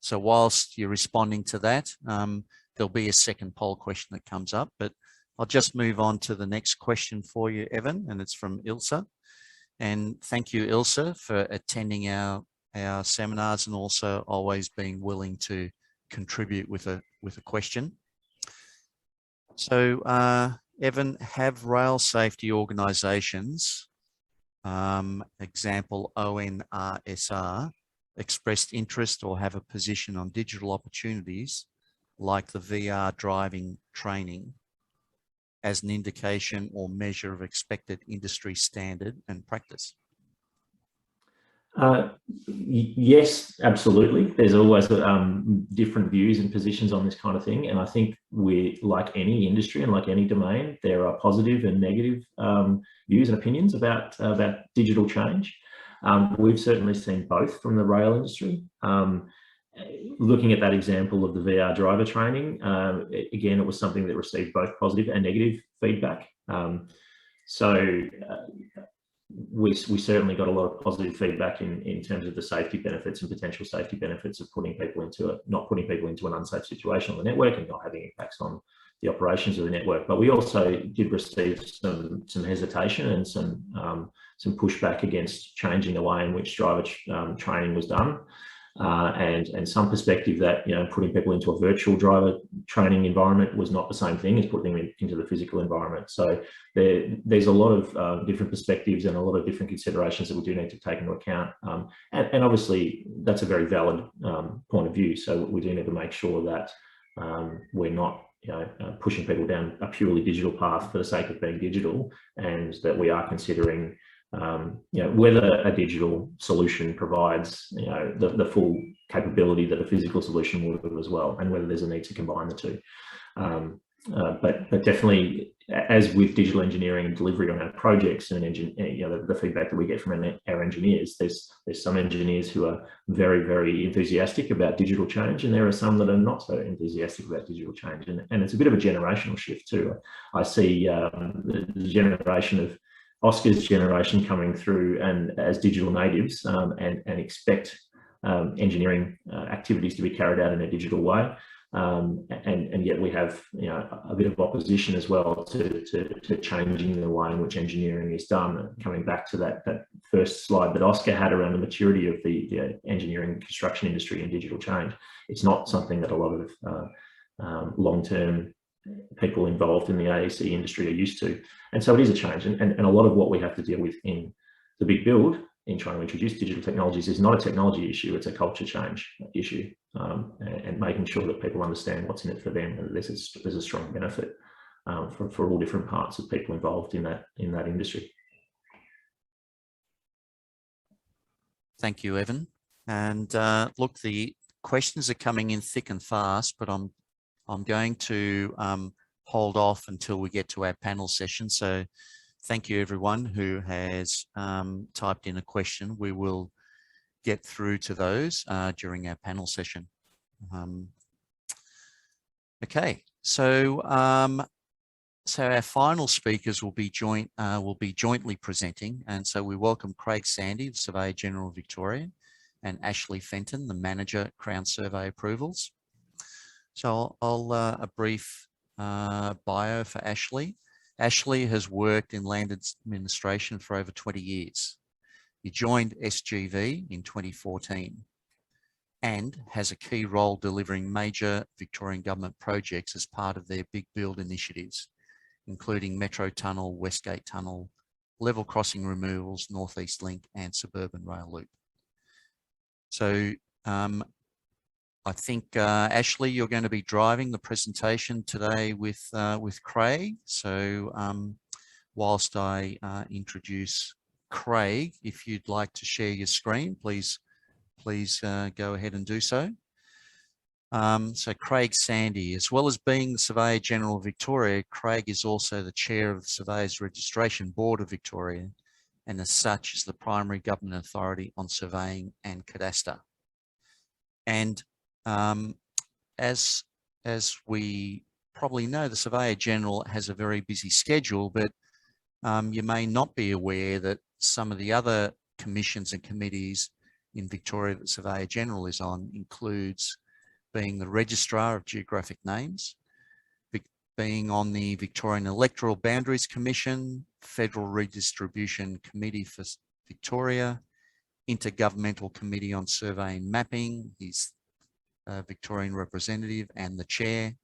So whilst you're responding to that, there'll be a second poll question that comes up, but I'll just move on to the next question for you, Evan, and it's from Ilse. And thank you, Ilse, for attending our seminars and also always being willing to contribute with a question. So, Evan, have rail safety organisations, example ONRSR, expressed interest or have a position on digital opportunities like the VR driving training as an indication or measure of expected industry standard and practice? Yes, absolutely. There's always different views and positions on this kind of thing. And I think like any industry and like any domain, there are positive and negative views and opinions about digital change. We've certainly seen both from the rail industry. Looking at that example of the VR driver training, again, it was something that received both positive and negative feedback. We certainly got a lot of positive feedback in terms of the safety benefits and potential safety benefits of not putting people into an unsafe situation on the network and not having impacts on the operations of the network. But we also did receive some hesitation and some pushback against changing the way in which driver training was done. And some perspective that, putting people into a virtual driver training environment was not the same thing as putting them into the physical environment. So there's a lot of different perspectives and a lot of different considerations that we do need to take into account. And obviously that's a very valid point of view. So we do need to make sure that we're not pushing people down a purely digital path for the sake of being digital, and that we are considering whether a digital solution provides the full capability that a physical solution would have as well, and whether there's a need to combine the two. But definitely, as with digital engineering and delivery on our projects, and the feedback that we get from our engineers, there's some engineers who are very, very enthusiastic about digital change, and there are some that are not so enthusiastic about digital change, and it's a bit of a generational shift too. I see the generation of Oscar's generation coming through and as digital natives and expect engineering activities to be carried out in a digital way. And yet we have a bit of opposition as well to changing the way in which engineering is done. Coming back to that first slide that Oscar had around the maturity of the engineering and construction industry and digital change, it's not something that a lot of long-term people involved in the AEC industry are used to. And so it is a change. And a lot of what we have to deal with in the big build in trying to introduce digital technologies is not a technology issue, it's a culture change issue, and making sure that people understand what's in it for them, and there's a strong benefit for all different parts of people involved in that industry. Thank you, Evan. And look, the questions are coming in thick and fast, but I'm going to hold off until we get to our panel session. So thank you everyone who has typed in a question. We will get through to those during our panel session. Okay, so our final speakers will be jointly presenting, and so we welcome Craig Sandy, the Surveyor General of Victoria, and Ashley Fenton, the Manager, Crown Survey Approvals. So I'll a brief bio for Ashley. Ashley has worked in land administration for over 20 years. He joined SGV in 2014 and has a key role delivering major Victorian government projects as part of their big build initiatives, including Metro Tunnel, Westgate Tunnel, level crossing removals, Northeast Link and Suburban Rail Loop. So I think, Ashley, you're going to be driving the presentation today with Craig. So whilst I introduce Craig, if you'd like to share your screen, please go ahead and do so. So Craig Sandy, as well as being the Surveyor General of Victoria, Craig is also the Chair of the Surveyors Registration Board of Victoria, and as such is the primary government authority on surveying and cadastre. And as we probably know, the Surveyor General has a very busy schedule, but you may not be aware that some of the other commissions and committees in Victoria that Surveyor General is on includes being the Registrar of Geographic Names, being on the Victorian Electoral Boundaries Commission, Federal Redistribution Committee for Victoria, Intergovernmental Committee on Survey and Mapping, he's Victorian representative and the chair,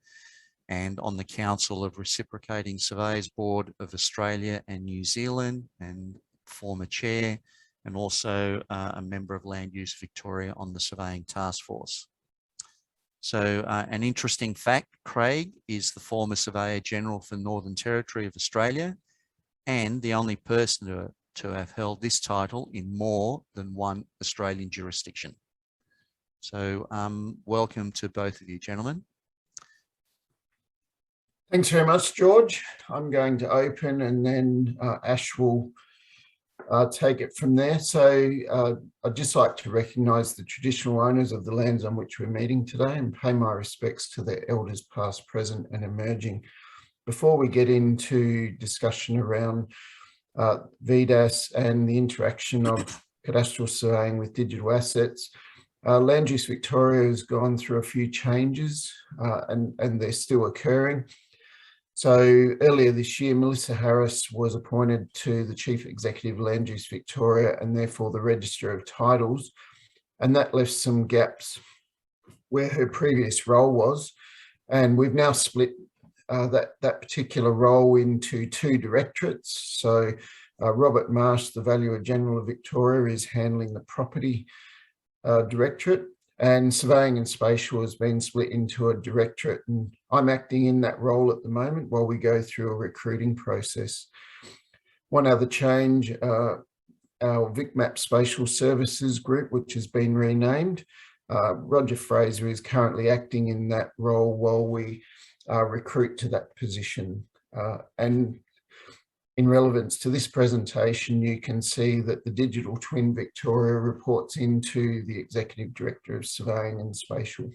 and on the Council of Reciprocating Surveyors Board of Australia and New Zealand and former chair, and also a member of Land Use Victoria on the Surveying Task Force. So an interesting fact, Craig is the former Surveyor General for Northern Territory of Australia and the only person to have held this title in more than one Australian jurisdiction. So welcome to both of you, gentlemen. Thanks very much, George. I'm going to open and then Ash will take it from there. So I'd just like to recognise the traditional owners of the lands on which we're meeting today and pay my respects to their elders past, present and emerging. Before we get into discussion around VDAS and the interaction of cadastral surveying with digital assets, Land Use Victoria has gone through a few changes and they're still occurring. So earlier this year, Melissa Harris was appointed to the Chief Executive of Land Use Victoria and therefore the Register of Titles, and that left some gaps where her previous role was. And we've now split that particular role into two directorates. So Robert Marsh, the Valuer General of Victoria, is handling the property directorate, and Surveying and Spatial has been split into a directorate, and I'm acting in that role at the moment while we go through a recruiting process. One other change, our VicMap Spatial Services Group, which has been renamed, Roger Fraser is currently acting in that role while we recruit to that position. And in relevance to this presentation, you can see that the Digital Twin Victoria reports into the Executive Director of Surveying and Spatial.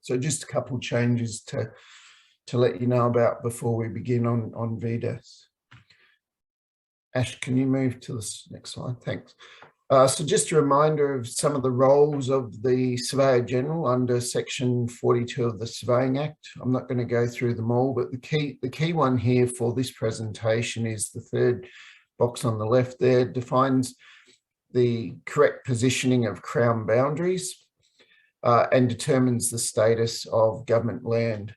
So just a couple of changes to let you know about before we begin on VDAS. Ash, can you move to the next slide? Thanks. So just a reminder of some of the roles of the Surveyor General under Section 42 of the Surveying Act. I'm not going to go through them all, but the key one here for this presentation is the third box on the left there, defines the correct positioning of Crown boundaries and determines the status of government land.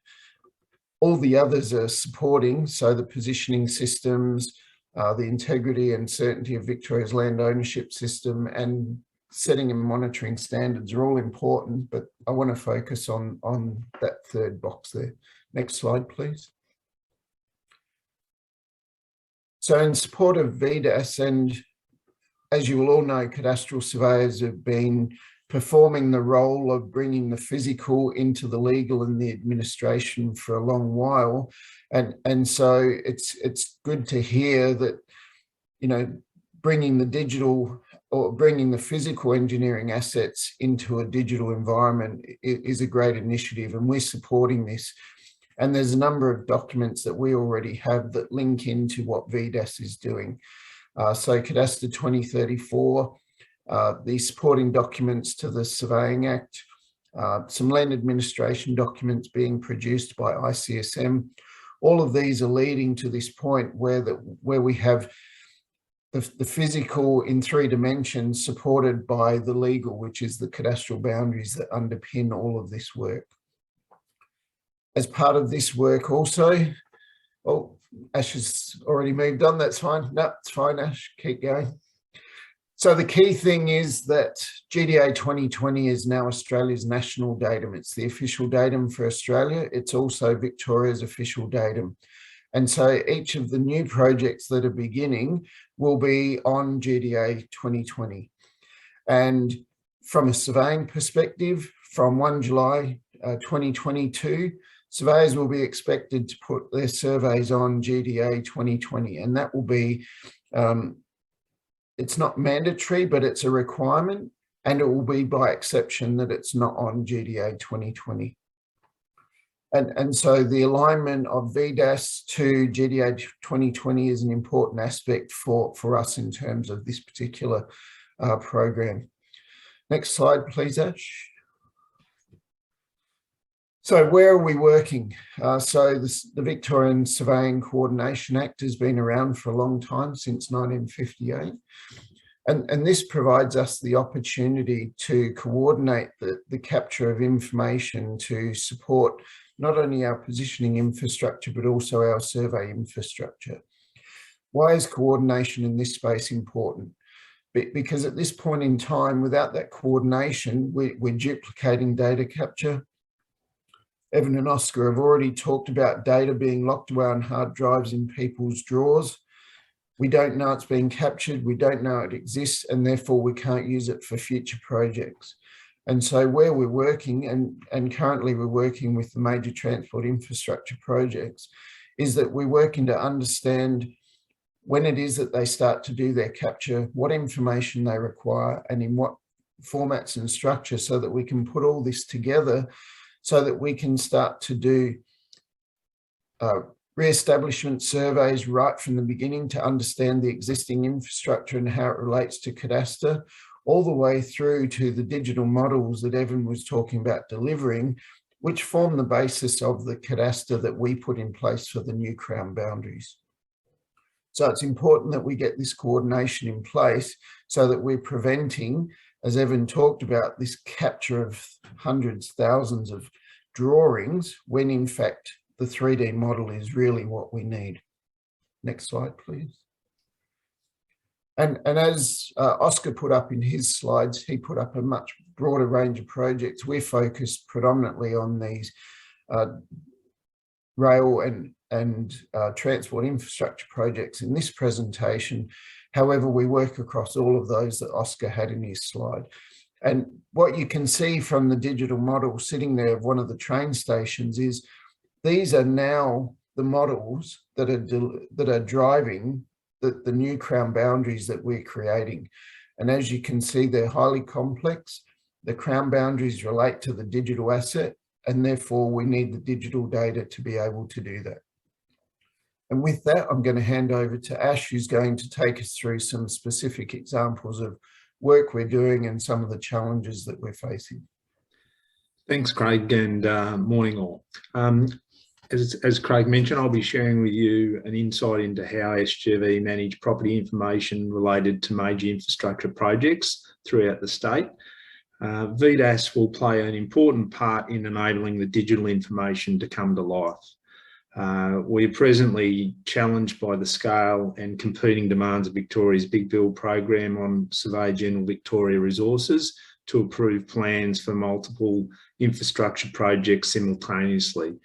All the others are supporting, so the positioning systems, the integrity and certainty of Victoria's land ownership system, and setting and monitoring standards are all important, but I want to focus on that third box there. Next slide, please. So in support of VDAS, and as you will all know, cadastral surveyors have been performing the role of bringing the physical into the legal and the administration for a long while. And so it's good to hear that, you know, bringing the digital or bringing the physical engineering assets into a digital environment is a great initiative, and we're supporting this. And there's a number of documents that we already have that link into what VDAS is doing. So Cadastre 2034, the supporting documents to the Surveying Act, some land administration documents being produced by ICSM. All of these are leading to this point where we have the physical in 3 dimensions supported by the legal, which is the cadastral boundaries that underpin all of this work. As part of this work also, oh, Ash has already moved on, that's fine. No, it's fine, Ash, keep going. So the key thing is that GDA 2020 is now Australia's national datum. It's the official datum for Australia. It's also Victoria's official datum. And so each of the new projects that are beginning will be on GDA 2020. And from a surveying perspective, from 1 July 2022, surveyors will be expected to put their surveys on GDA 2020, and that will be, it's not mandatory, but it's a requirement, and it will be by exception that it's not on GDA 2020. And so the alignment of VDAS to GDA 2020 is an important aspect for us in terms of this particular program. Next slide, please, Ash. So where are we working? So the Victorian Surveying Coordination Act has been around for a long time, since 1958. And this provides us the opportunity to coordinate the capture of information to support not only our positioning infrastructure, but also our survey infrastructure. Why is coordination in this space important? Because at this point in time, without that coordination, we're duplicating data capture. Evan and Oscar have already talked about data being locked away on hard drives in people's drawers. We don't know it's being captured, we don't know it exists, and therefore we can't use it for future projects. And so where we're working, and currently we're working with the major transport infrastructure projects, is that we're working to understand when it is that they start to do their capture, what information they require, and in what formats and structure, so that we can put all this together so that we can start to do re-establishment surveys right from the beginning to understand the existing infrastructure and how it relates to cadastre, all the way through to the digital models that Evan was talking about delivering, which form the basis of the cadastre that we put in place for the new Crown boundaries. So it's important that we get this coordination in place so that we're preventing, as Evan talked about, this capture of hundreds, thousands of drawings, when in fact the 3D model is really what we need. Next slide, please. And as Oscar put up in his slides, he put up a much broader range of projects. We're focused predominantly on these rail and transport infrastructure projects in this presentation. However, we work across all of those that Oscar had in his slide. And what you can see from the digital model sitting there of one of the train stations is these are now the models that are driving the new Crown boundaries that we're creating. And as you can see, they're highly complex. The Crown boundaries relate to the digital asset, and therefore we need the digital data to be able to do that. And with that, I'm going to hand over to Ash, who's going to take us through some specific examples of work we're doing and some of the challenges that we're facing. Thanks, Craig, and morning all. As Craig mentioned, I'll be sharing with you an insight into how SGV manage property information related to major infrastructure projects throughout the state. VDAS will play an important part in enabling the digital information to come to life. We are presently challenged by the scale and competing demands of Victoria's Big Build program on Surveyor General Victoria Resources to approve plans for multiple infrastructure projects simultaneously.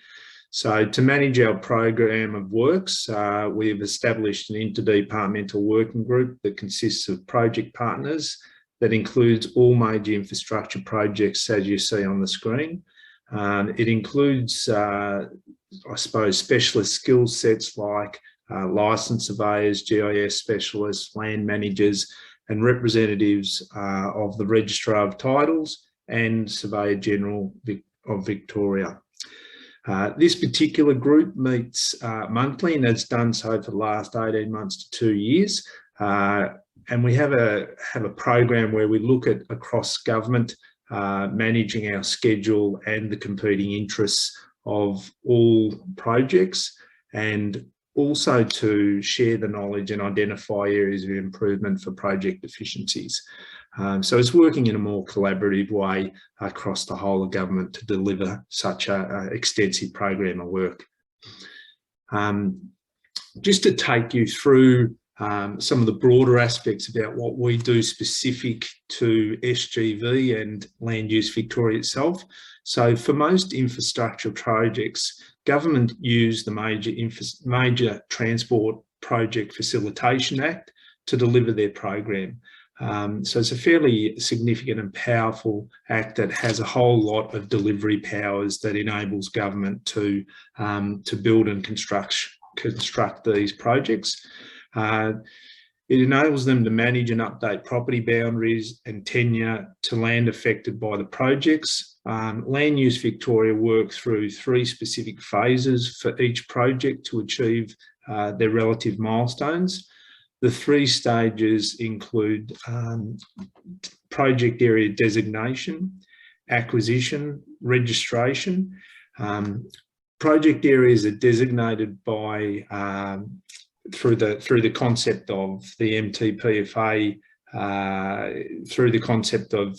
So to manage our program of works, we have established an interdepartmental working group that consists of project partners that includes all major infrastructure projects as you see on the screen. It includes, I suppose, specialist skill sets like licensed surveyors, GIS specialists, land managers, and representatives of the Registrar of Titles and Surveyor General of Victoria. This particular group meets monthly and has done so for the last 18 months to 2 years. And we have a program where we look at across government managing our schedule and the competing interests of all projects, and also to share the knowledge and identify areas of improvement for project efficiencies. So it's working in a more collaborative way across the whole of government to deliver such an extensive program of work. Just to take you through some of the broader aspects about what we do specific to SGV and Land Use Victoria itself. So for most infrastructure projects, government use the Major Transport Project Facilitation Act to deliver their program. So it's a fairly significant and powerful act that has a whole lot of delivery powers that enables government to build and construct these projects. It enables them to manage and update property boundaries and tenure to land affected by the projects. Land Use Victoria work through 3 specific phases for each project to achieve their relative milestones. The 3 stages include project area designation, acquisition, registration. Project areas are designated by through the concept of the MTPFA, through the concept of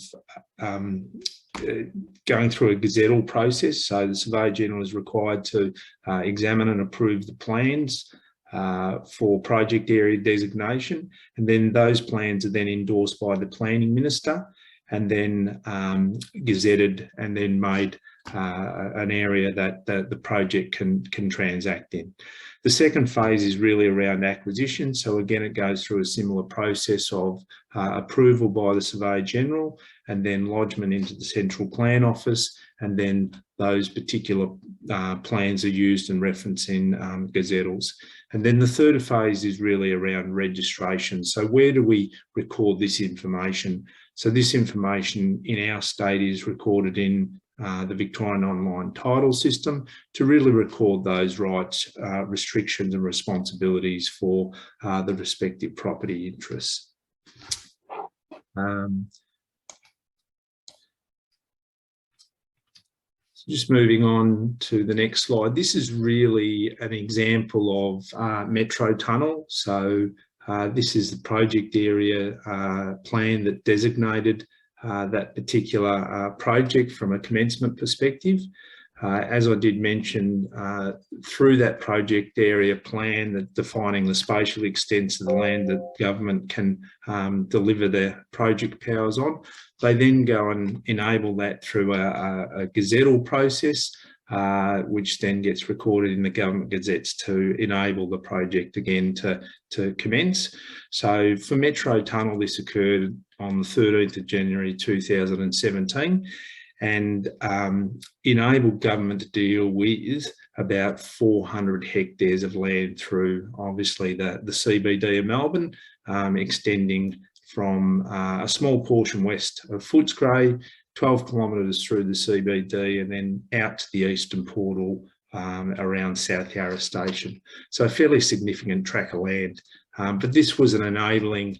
going through a gazettal process. So the Surveyor General is required to examine and approve the plans for project area designation, and then those plans are then endorsed by the Planning Minister and then gazetted and then made an area that the project can transact in. The second phase is really around acquisition. So again, it goes through a similar process of approval by the Surveyor General and then lodgement into the Central Plan Office, and then those particular plans are used and referenced in gazettals. And then the third phase is really around registration. So where do we record this information? So this information in our state is recorded in the Victorian Online Title System to really record those rights, restrictions and responsibilities for the respective property interests. Just moving on to the next slide. This is really an example of Metro Tunnel. So this is the project area plan that designated that particular project from a commencement perspective. As I did mention, through that project area plan that defining the spatial extents of the land that government can deliver their project powers on, they then go and enable that through a gazettal process, which then gets recorded in the government gazettes to enable the project again to commence. So for Metro Tunnel, this occurred on the 13th of January 2017 and enabled government to deal with about 400 hectares of land through obviously the CBD of Melbourne, extending from a small portion west of Footscray, 12 kilometres through the CBD, and then out to the eastern portal around South Yarra Station. So a fairly significant tract of land. But this was an enabling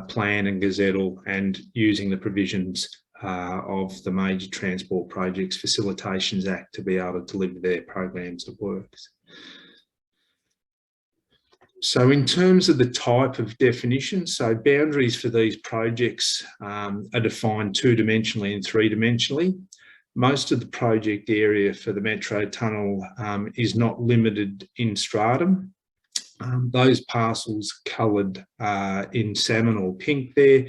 plan and gazettal, and using the provisions of the Major Transport Projects Facilitations Act to be able to deliver their programs of works. So in terms of the type of definition, so boundaries for these projects are defined 2-dimensionally and 3-dimensionally. most of the project area for the Metro Tunnel is not limited in stratum. Those parcels coloured in salmon or pink there,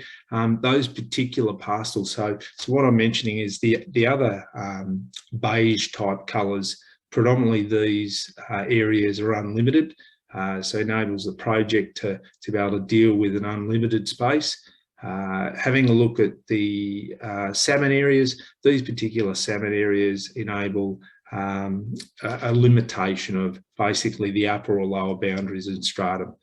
those particular parcels. So what I'm mentioning is the other beige type colours, predominantly these areas are unlimited. So enables the project to be able to deal with an unlimited space. Having a look at the salmon areas, these particular salmon areas enable a limitation of basically the upper or lower boundaries in stratum.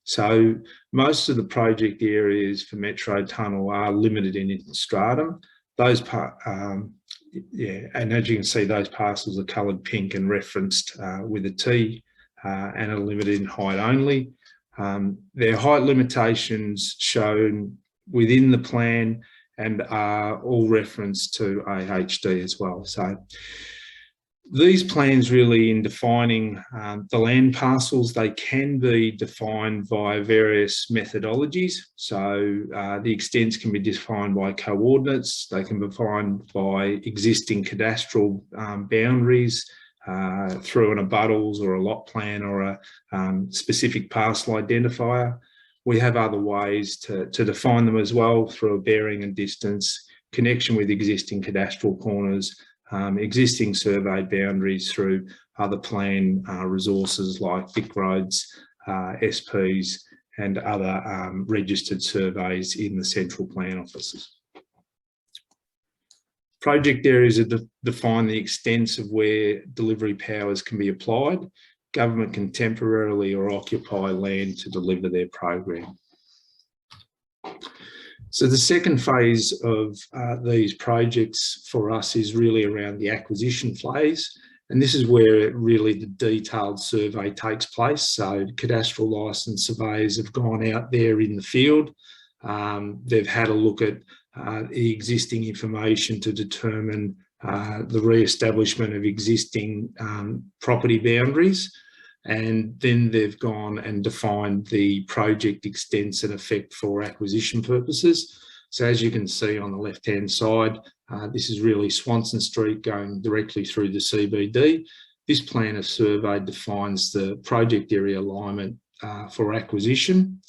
So most of the project areas for Metro Tunnel are limited in stratum. Those and as you can see, those parcels are coloured pink and referenced with a T and are limited in height only. Their height limitations shown within the plan and are all referenced to AHD as well. So these plans really in defining the land parcels, they can be defined via various methodologies. So the extents can be defined by coordinates, they can be defined by existing cadastral boundaries through an abuttals or a lot plan or a specific parcel identifier. We have other ways to define them as well through a bearing and distance, connection with existing cadastral corners, existing survey boundaries through other plan resources like Vic Roads, SPs and other registered surveys in the central plan offices. Project areas define the extents of where delivery powers can be applied. Government can temporarily or occupy land to deliver their program. So the second phase of these projects for us is really around the acquisition phase. And this is where really the detailed survey takes place. So cadastral licence surveyors have gone out there in the field. They've had a look at the existing information to determine the re-establishment of existing property boundaries. And then they've gone and defined the project extents and effect for acquisition purposes. So as you can see on the left-hand side, this is really Swanson Street going directly through the CBD. This plan of survey defines the project area alignment for acquisition.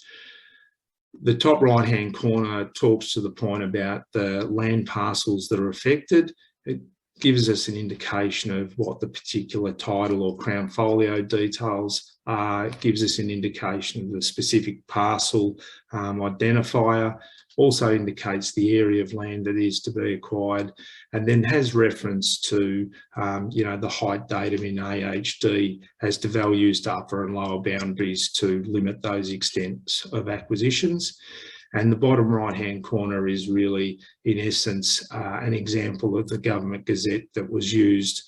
The top right-hand corner talks to the point about the land parcels that are affected. It gives us an indication of what the particular title or crown folio details are. It gives us an indication of the specific parcel identifier, also indicates the area of land that is to be acquired, and then has reference to the height datum in AHD as to values to upper and lower boundaries to limit those extents of acquisitions. And the bottom right-hand corner is really, in essence, an example of the Government Gazette that was used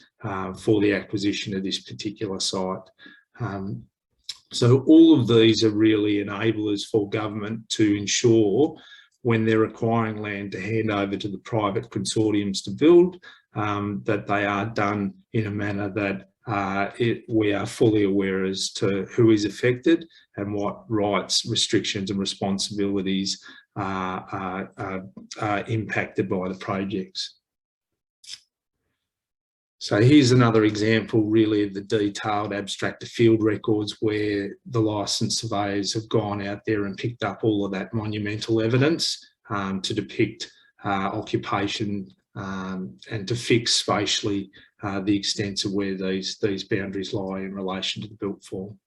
for the acquisition of this particular site. So all of these are really enablers for government to ensure when they're acquiring land to hand over to the private consortiums to build, that they are done in a manner that we are fully aware as to who is affected and what rights, restrictions and responsibilities are impacted by the projects. So here's another example really of the detailed abstract of field records where the licensed surveyors have gone out there and picked up all of that monumental evidence to depict occupation and to fix spatially the extents of where these boundaries lie in relation to the built form.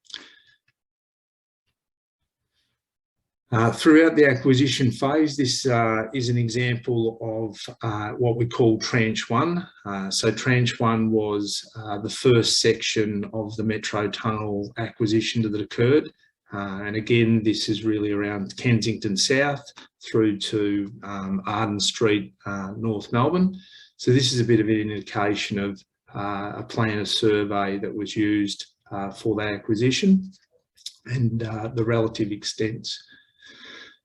Throughout the acquisition phase, this is an example of what we call Tranche 1. So Tranche 1 was the first section of the Metro Tunnel acquisition that occurred. And again, this is really around Kensington South through to Arden Street, North Melbourne. So this is a bit of an indication of a plan of survey that was used for that acquisition and the relative extents.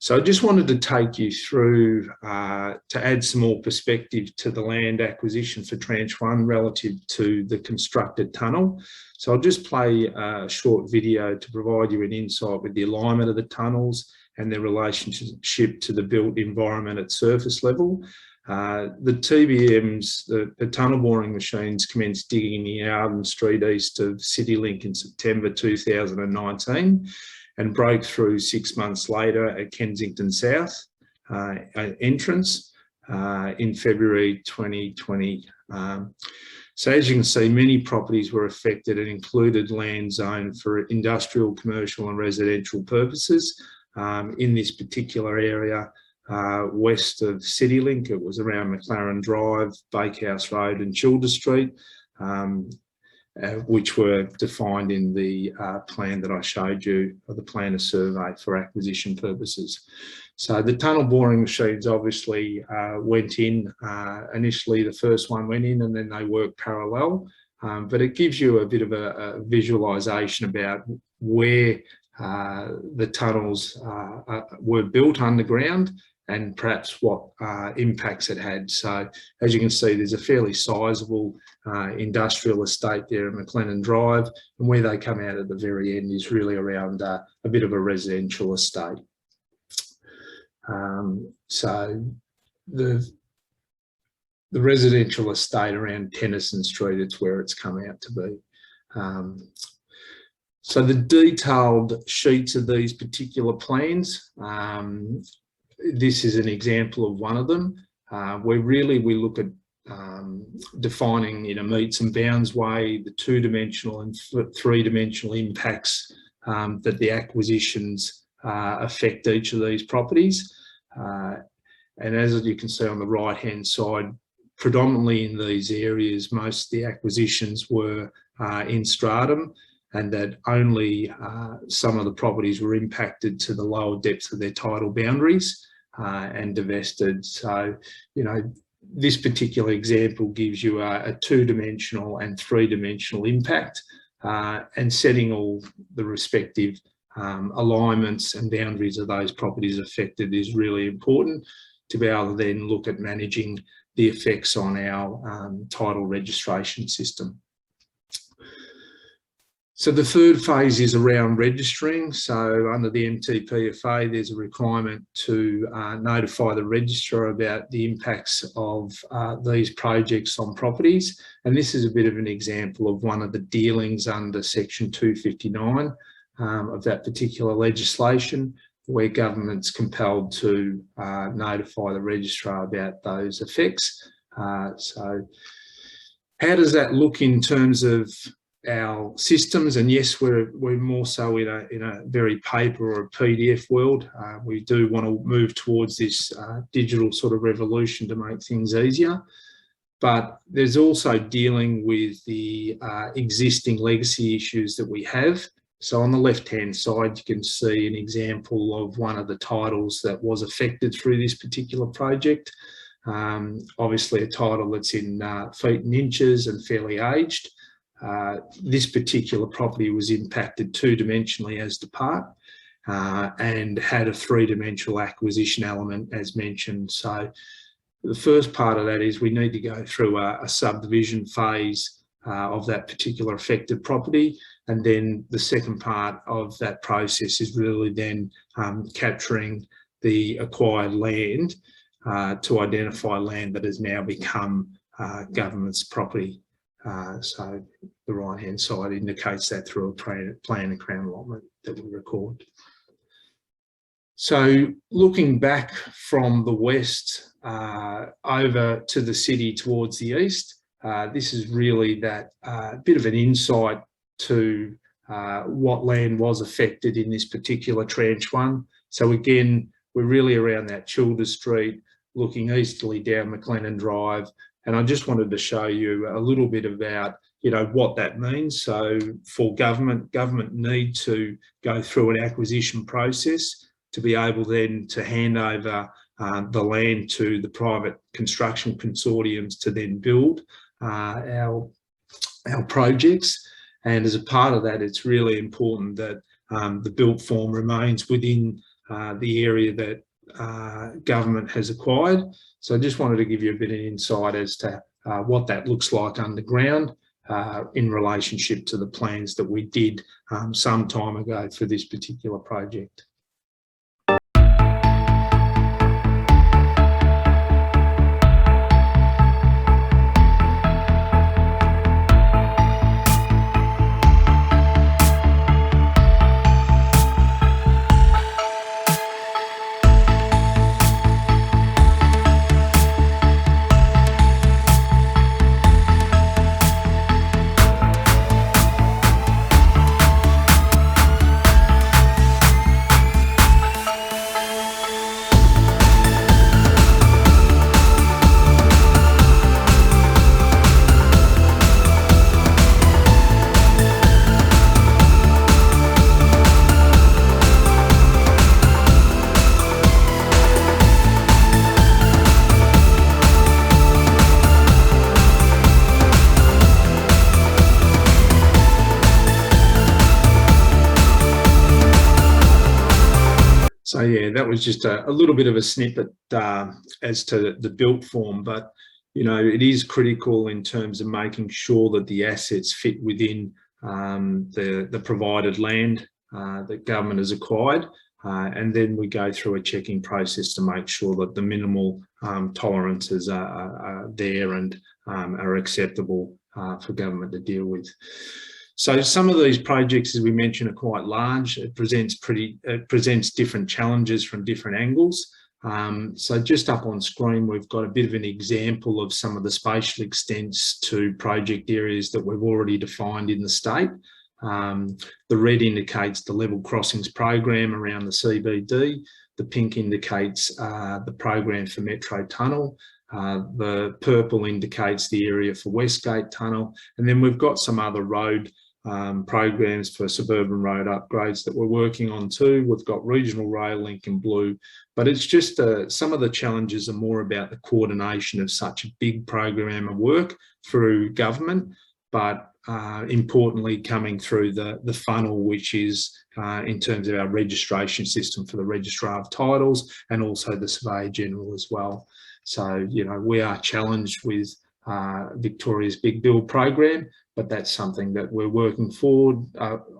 So I just wanted to take you through to add some more perspective to the land acquisition for Tranche 1 relative to the constructed tunnel. So I'll just play a short video to provide you an insight with the alignment of the tunnels and their relationship to the built environment at surface level. The TBMs, the tunnel boring machines, commenced digging in the Arden Street east of CityLink in September 2019 and broke through 6 months later at Kensington South entrance in February 2020. So as you can see, many properties were affected and included land zoned for industrial, commercial and residential purposes in this particular area. West of CityLink, it was around McLaren Drive, Bakehouse Road and Childers Street, which were defined in the plan that I showed you, or the planner survey for acquisition purposes. So the tunnel boring machines obviously went in. Initially, the first one went in and then they worked parallel, but it gives you a bit of a visualisation about where the tunnels were built underground and perhaps what impacts it had. So as you can see, there's a fairly sizable industrial estate there at McLennan Drive, and where they come out at the very end is really around a bit of a residential estate. So the residential estate around Tennyson Street, it's where it's come out to be. So the detailed sheets of these particular plans, this is an example of one of them, where really we look at defining in a meets and bounds way the two-dimensional and three-dimensional impacts that the acquisitions affect each of these properties. And as you can see on the right-hand side, predominantly in these areas, most of the acquisitions were in stratum, and that only some of the properties were impacted to the lower depths of their title boundaries and divested. So, you know, this particular example gives you a two-dimensional and three-dimensional impact, and setting all the respective alignments and boundaries of those properties affected is really important to be able to then look at managing the effects on our title registration system. So the third phase is around registering. So under the MTPFA, there's a requirement to notify the registrar about the impacts of these projects on properties. And this is a bit of an example of one of the dealings under Section 259 of that particular legislation, where government's compelled to notify the registrar about those effects. So how does that look in terms of our systems? And yes, we're more so in a very paper or a PDF world. We do want to move towards this digital sort of revolution to make things easier. But there's also dealing with the existing legacy issues that we have. So on the left-hand side, you can see an example of one of the titles that was affected through this particular project. Obviously a title that's in feet and inches and fairly aged. This particular property was impacted two-dimensionally as to part and had a three-dimensional acquisition element as mentioned. So the first part of that is we need to go through a subdivision phase of that particular affected property. And then the second part of that process is really then capturing the acquired land to identify land that has now become government's property. So the right-hand side indicates that through a plan and crown allotment that we record. So looking back from the west over to the city towards the east, this is really that bit of an insight to what land was affected in this particular tranche one. So again, we're really around that Childers Street, looking easterly down McLennan Drive. And I just wanted to show you a little bit about, you know, what that means. So for government need to go through an acquisition process to be able then to hand over the land to the private construction consortiums to then build our projects. And as a part of that, it's really important that the built form remains within the area that government has acquired. So I just wanted to give you a bit of insight as to what that looks like underground in relationship to the plans that we did some time ago for this particular project. So yeah, that was just a little bit of a snippet as to the built form, but you know, it is critical in terms of making sure that the assets fit within the provided land that government has acquired. And then we go through a checking process to make sure that the minimal tolerances are there and are acceptable for government to deal with. So some of these projects, as we mentioned, are quite large. It presents different challenges from different angles. So just up on screen, we've got a bit of an example of some of the spatial extents to project areas that we've already defined in the state. The red indicates the level crossings program around the CBD. The pink indicates the program for Metro Tunnel. The purple indicates the area for Westgate Tunnel. And then we've got some other road programs for suburban road upgrades that we're working on too. We've got regional rail link in blue, but it's just some of the challenges are more about the coordination of such a big program of work through government, but importantly coming through the funnel, which is in terms of our registration system for the Registrar of Titles and also the Surveyor General as well. So, you know, we are challenged with Victoria's Big Build program, but that's something that we're working forward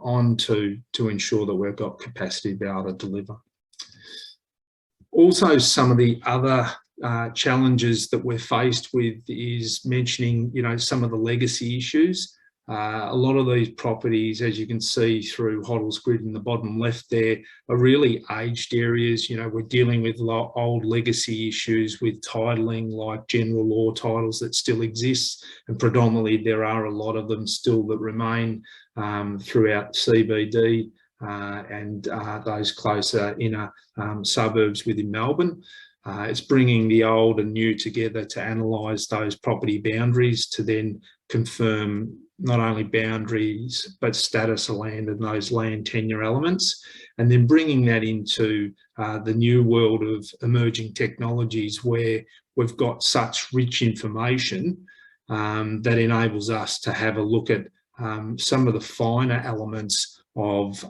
on to ensure that we've got capacity to be able to deliver. Also, some of the other challenges that we're faced with is mentioning, you know, some of the legacy issues. A lot of these properties, as you can see through Hoddle's grid in the bottom left there, are really aged areas. You know, we're dealing with old legacy issues with titling, like general law titles that still exist, and predominantly there are a lot of them still that remain throughout CBD and those closer inner suburbs within Melbourne. It's bringing the old and new together to analyse those property boundaries to then confirm not only boundaries, but status of land and those land tenure elements, and then bringing that into the new world of emerging technologies where we've got such rich information that enables us to have a look at some of the finer elements of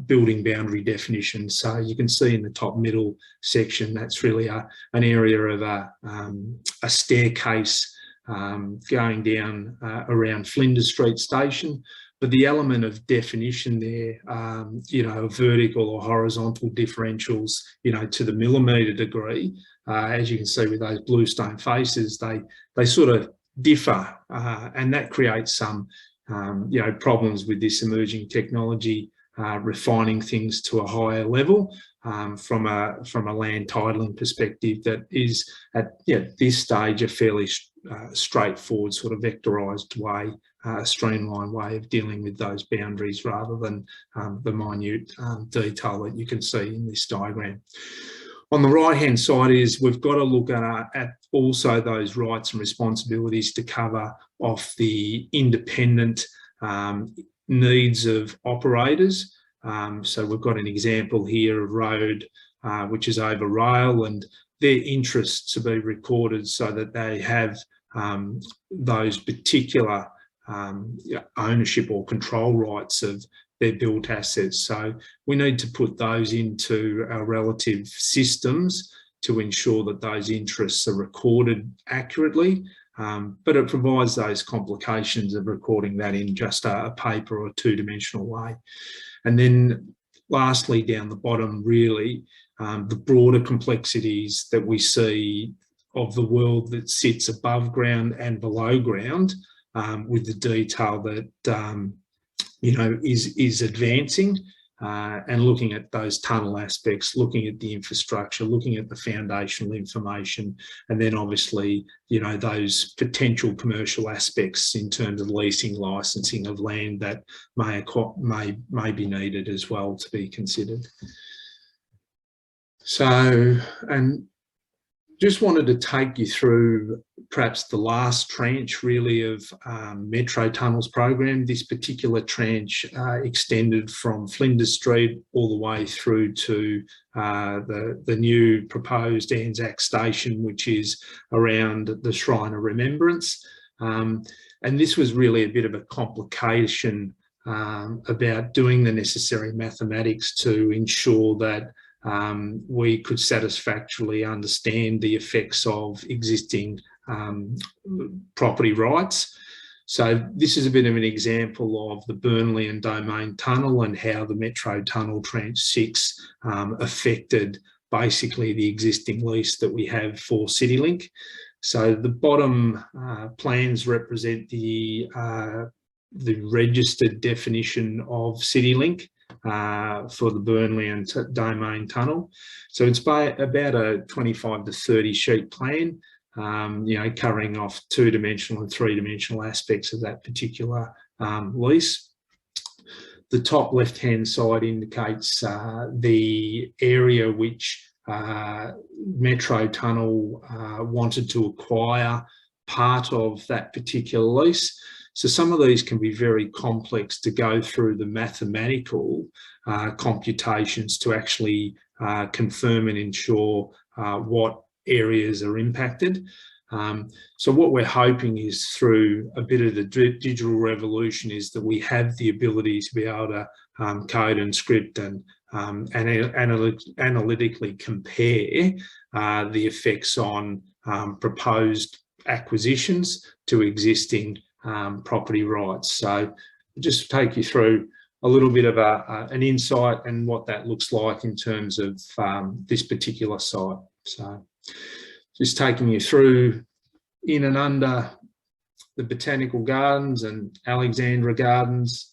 building boundary definitions. So you can see in the top middle section, that's really an area of a staircase going down around Flinders Street Station, but the element of definition there, you know, vertical or horizontal differentials, you know, to the millimetre degree, as you can see with those bluestone faces, they sort of differ, and that creates some, you know, problems with this emerging technology, refining things to a higher level. From a land titling perspective, that is at this stage a fairly straightforward sort of vectorised way, streamlined way of dealing with those boundaries rather than the minute detail that you can see in this diagram. On the right hand side is we've got to look at also those rights and responsibilities to cover off the independent needs of operators. So we've got an example here of road which is over rail, and their interests to be recorded so that they have those particular ownership or control rights of their built assets. So we need to put those into our relative systems to ensure that those interests are recorded accurately, but it provides those complications of recording that in just a paper or two-dimensional way. And then lastly, down the bottom, really, the broader complexities that we see of the world that sits above ground and below ground, with the detail that you know is advancing, and looking at those tunnel aspects, looking at the infrastructure, looking at the foundational information, and then obviously, you know, those potential commercial aspects in terms of leasing, licensing of land that may be needed as well to be considered. So, and just wanted to take you through perhaps the last tranche really of Metro Tunnels program. This particular tranche extended from Flinders Street all the way through to the new proposed Anzac Station, which is around the Shrine of Remembrance. And this was really a bit of a complication about doing the necessary mathematics to ensure that we could satisfactorily understand the effects of existing property rights. So this is a bit of an example of the Burnley and Domain Tunnel and how the Metro Tunnel Tranche 6 affected basically the existing lease that we have for CityLink. So the bottom plans represent the registered definition of CityLink for the Burnley and Domain Tunnel. So it's about a 25 to 30 sheet plan, covering off 2-dimensional and 3-dimensional aspects of that particular lease. The top left-hand side indicates the area which Metro Tunnel wanted to acquire part of that particular lease. So some of these can be very complex to go through the mathematical computations to actually confirm and ensure what areas are impacted. So what we're hoping is through a bit of the digital revolution is that we have the ability to be able to code and script and analytically compare the effects on proposed acquisitions to existing property rights. So just take you through a little bit of an insight and what that looks like in terms of this particular site. So just taking you through in and under the Botanical Gardens and Alexandra Gardens.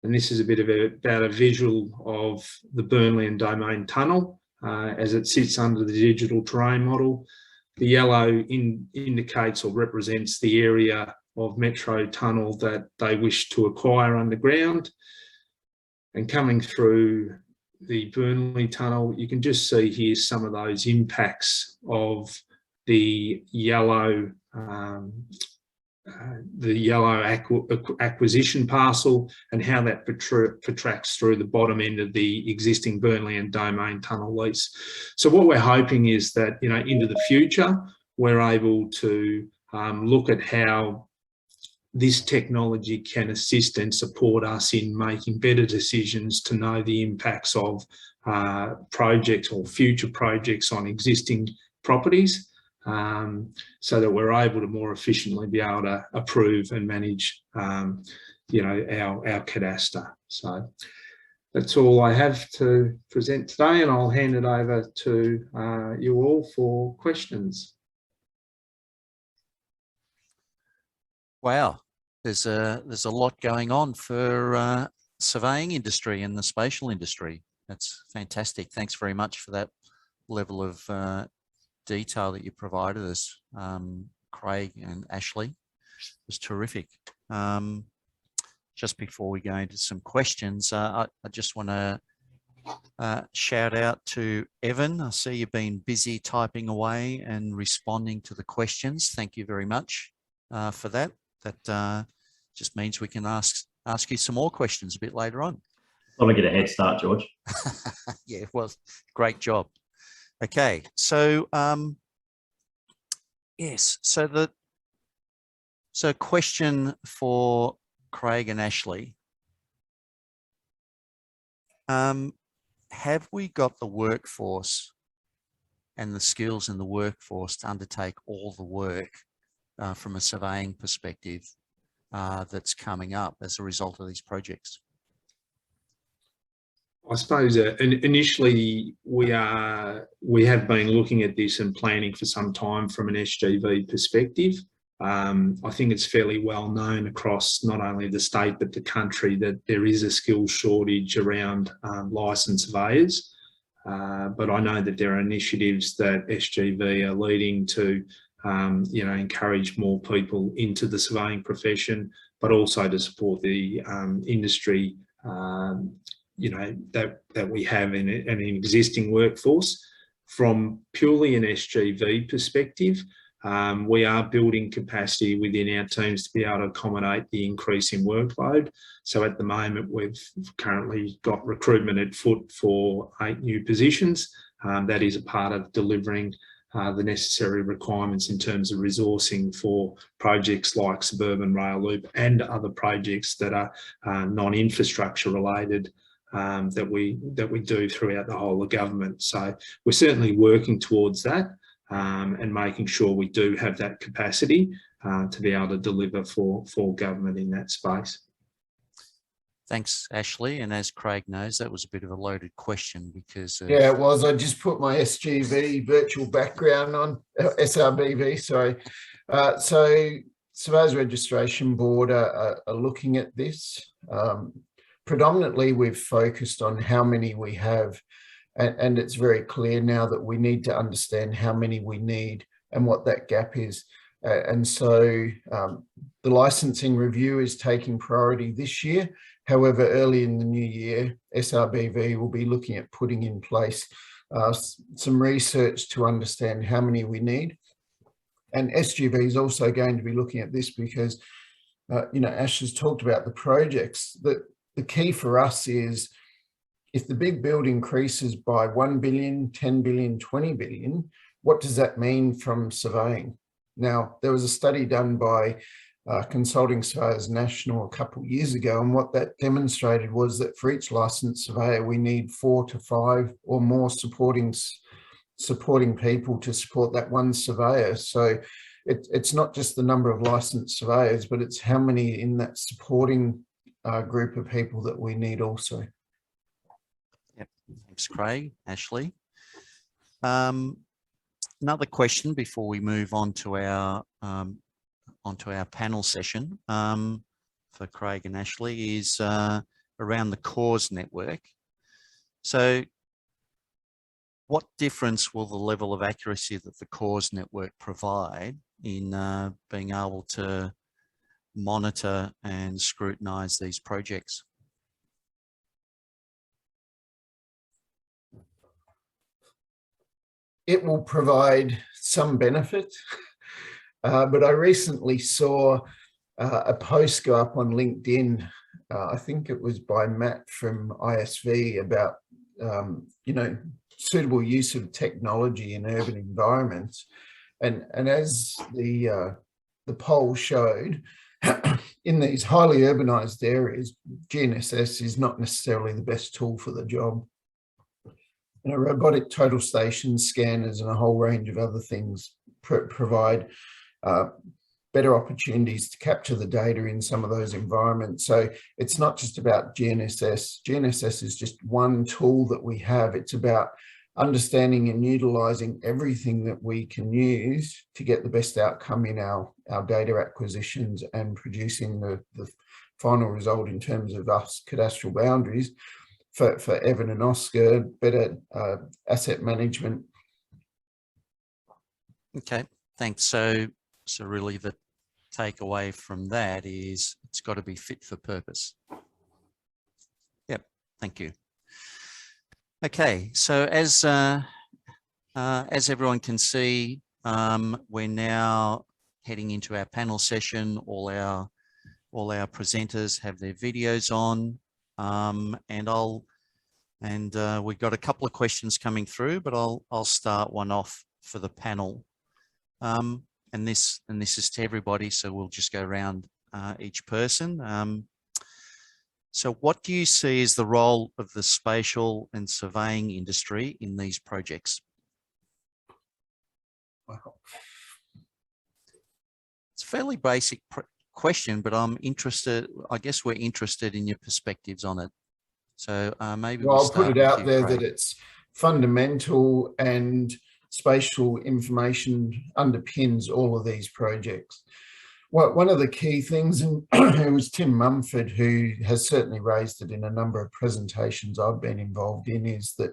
And this is a bit of about a visual of the Burnley and Domain Tunnel as it sits under the digital terrain model. The yellow indicates or represents the area of Metro Tunnel that they wish to acquire underground. And coming through the Burnley Tunnel, you can just see here some of those impacts of the yellow acquisition parcel and how that protracts through the bottom end of the existing Burnley and Domain Tunnel lease. So what we're hoping is that, into the future, we're able to look at how this technology can assist and support us in making better decisions to know the impacts of projects or future projects on existing properties, so that we're able to more efficiently be able to approve and manage our cadastre. So that's all I have to present today, and I'll hand it over to you all for questions. Wow, there's a lot going on for surveying industry and the spatial industry. That's fantastic. Thanks very much for that level of detail that you provided us, Craig and Ashley. It was terrific. Just before we go into some questions, I just want to shout out to Evan. I see you've been busy typing away and responding to the questions. Thank you very much for that. That just means we can ask you some more questions a bit later on. Let me get a head start, George. Yeah, well, great job. Okay, so yes, so question for Craig and Ashley. Have we got the workforce and the skills in the workforce to undertake all the work from a surveying perspective that's coming up as a result of these projects? I suppose initially we have been looking at this and planning for some time from an SGV perspective. I think it's fairly well known across not only the state but the country that there is a skills shortage around licensed surveyors. But I know that there are initiatives that SGV are leading to, encourage more people into the surveying profession, but also to support the industry that we have in an existing workforce. From purely an SGV perspective, we are building capacity within our teams to be able to accommodate the increase in workload. So at the moment, we've currently got recruitment at foot for 8 new positions. That is a part of delivering the necessary requirements in terms of resourcing for projects like Suburban Rail Loop and other projects that are non-infrastructure related. that we do throughout the whole of government. So we're certainly working towards that and making sure we do have that capacity to be able to deliver for government in that space. Thanks, Ashley. And as Craig knows, that was a bit of a loaded question because yeah, it was. I just put my SGV virtual background on, SRBV, sorry. So Surveyors Registration Board are looking at this. Predominantly, we've focused on how many we have, and it's very clear now that we need to understand how many we need and what that gap is. And so the licensing review is taking priority this year. However, early in the new year, SRBV will be looking at putting in place some research to understand how many we need. And SGV is also going to be looking at this because, you know, Ash has talked about the projects. The key for us is if the big build increases by 1 billion, 10 billion, 20 billion, what does that mean from surveying? Now, there was a study done by Consulting Surveyors National a couple of years ago, and what that demonstrated was that for each licensed surveyor, we need 4 to 5 or more supporting people to support that one surveyor. So it's not just the number of licensed surveyors, but it's how many in that supporting group of people that we need also. Yep. Thanks, Craig. Ashley. Another question before we move on to our panel session for Craig and Ashley is around the CORES network. So what difference will the level of accuracy that the CORES network provide in being able to monitor and scrutinise these projects? It will provide some benefit, but I recently saw a post go up on LinkedIn. I think it was by Matt from ISV about, you know, suitable use of technology in urban environments. And as the poll showed, in these highly urbanised areas, GNSS is not necessarily the best tool for the job. You know, robotic total station scanners and a whole range of other things provide better opportunities to capture the data in some of those environments. So it's not just about GNSS. GNSS is just one tool that we have. It's about understanding and utilising everything that we can use to get the best outcome in our data acquisitions and producing the final result in terms of us cadastral boundaries. For Evan and Oscar, better asset management. Okay, thanks. So really the takeaway from that is it's got to be fit for purpose. Yep, thank you. Okay, so as everyone can see, we're now heading into our panel session. All our presenters have their videos on. We've got a couple of questions coming through, but I'll start one off for the panel. And this is to everybody, so we'll just go around each person. So what do you see as the role of the spatial and surveying industry in these projects? Wow. It's a fairly basic question, but I'm interested, I guess we're interested in your perspectives on it. So maybe well, I'll put it out there, Craig, that it's fundamental and spatial information underpins all of these projects. Well, one of the key things, and it was Tim Mumford who has certainly raised it in a number of presentations I've been involved in, is that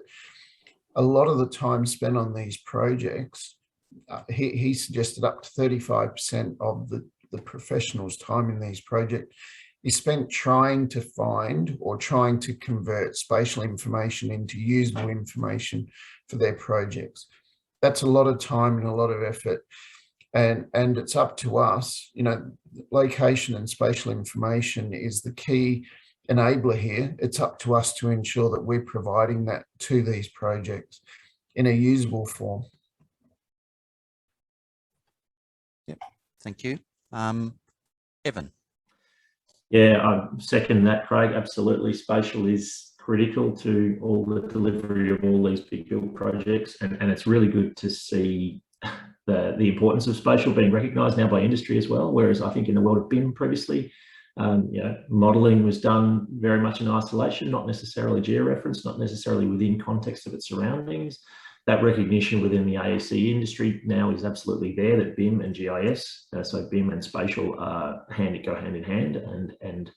a lot of the time spent on these projects, he suggested up to 35% of the professionals' time in these projects is spent trying to find or trying to convert spatial information into usable information for their projects. That's a lot of time and a lot of effort. And it's up to us, you know, location and spatial information is the key enabler here. It's up to us to ensure that we're providing that to these projects in a usable form. Yep, thank you. Evan. Yeah, I second that, Craig. Absolutely. Spatial is critical to all the delivery of all these big build projects, and it's really good to see the importance of spatial being recognised now by industry as well. Whereas I think in the world of BIM previously, modelling was done very much in isolation, not necessarily georeferenced, not necessarily within context of its surroundings. That recognition within the AEC industry now is absolutely there, that BIM and GIS, so BIM and spatial go hand in hand, and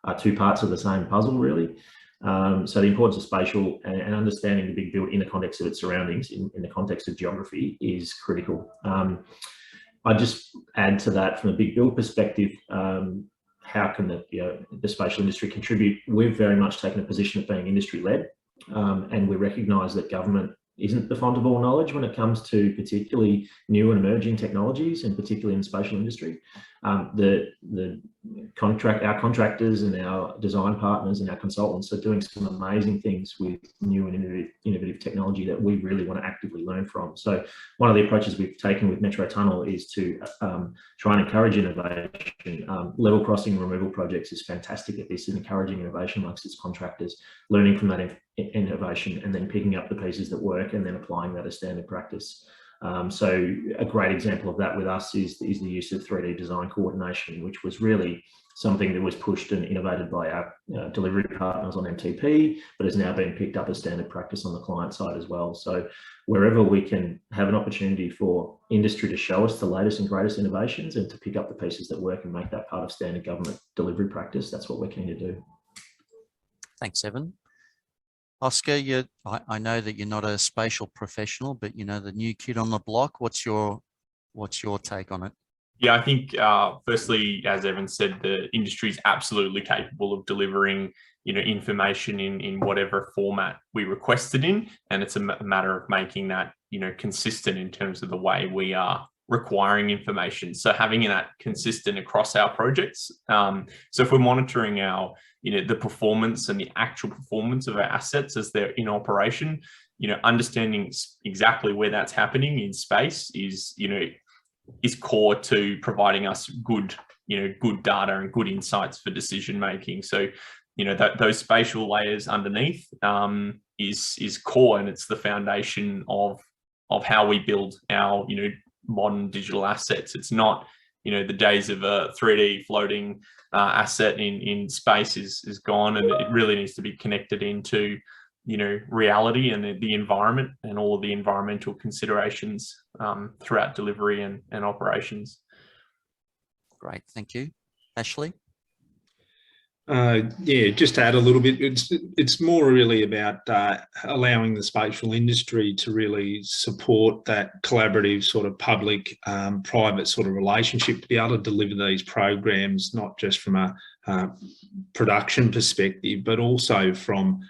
are two parts of the same puzzle, really. So the importance of spatial and understanding the big build in the context of its surroundings, in the context of geography, is critical. I just add to that from a big build perspective. How can the spatial industry contribute? We've very much taken a position of being industry-led, and we recognise that government isn't the font of all knowledge when it comes to particularly new and emerging technologies, and particularly in the spatial industry. Our contractors and our design partners and our consultants are doing some amazing things with new and innovative technology that we really want to actively learn from. So one of the approaches we've taken with Metro Tunnel is to try and encourage innovation. Level crossing removal projects is fantastic at this, and encouraging innovation amongst its contractors, learning from that innovation, and then picking up the pieces that work and then applying that as standard practice. So a great example of that with us is the use of 3D design coordination, which was really something that was pushed and innovated by our delivery partners on MTP, but is now being picked up as standard practice on the client side as well. So wherever we can have an opportunity for industry to show us the latest and greatest innovations and to pick up the pieces that work and make that part of standard government delivery practice, that's what we're keen to do. Thanks, Evan. Oscar, I know that you're not a spatial professional, but the new kid on the block. What's your take on it? Yeah, I think firstly, as Evan said, the industry is absolutely capable of delivering information in whatever format we request it in, and it's a matter of making that consistent in terms of the way we are requiring information. So having that consistent across our projects. So if we're monitoring our the performance and the actual performance of our assets as they're in operation, understanding exactly where that's happening in space is core to providing us good data and good insights for decision making. So those spatial layers underneath is core, and it's the foundation of how we build our modern digital assets. It's not the days of a 3D floating asset in space is gone, and it really needs to be connected into reality and the environment and all of the environmental considerations throughout delivery and operations. Great, thank you. Ashley? Yeah, just to add a little bit, it's more really about allowing the spatial industry to really support that collaborative sort of public private sort of relationship to be able to deliver these programs, not just from a production perspective, but also from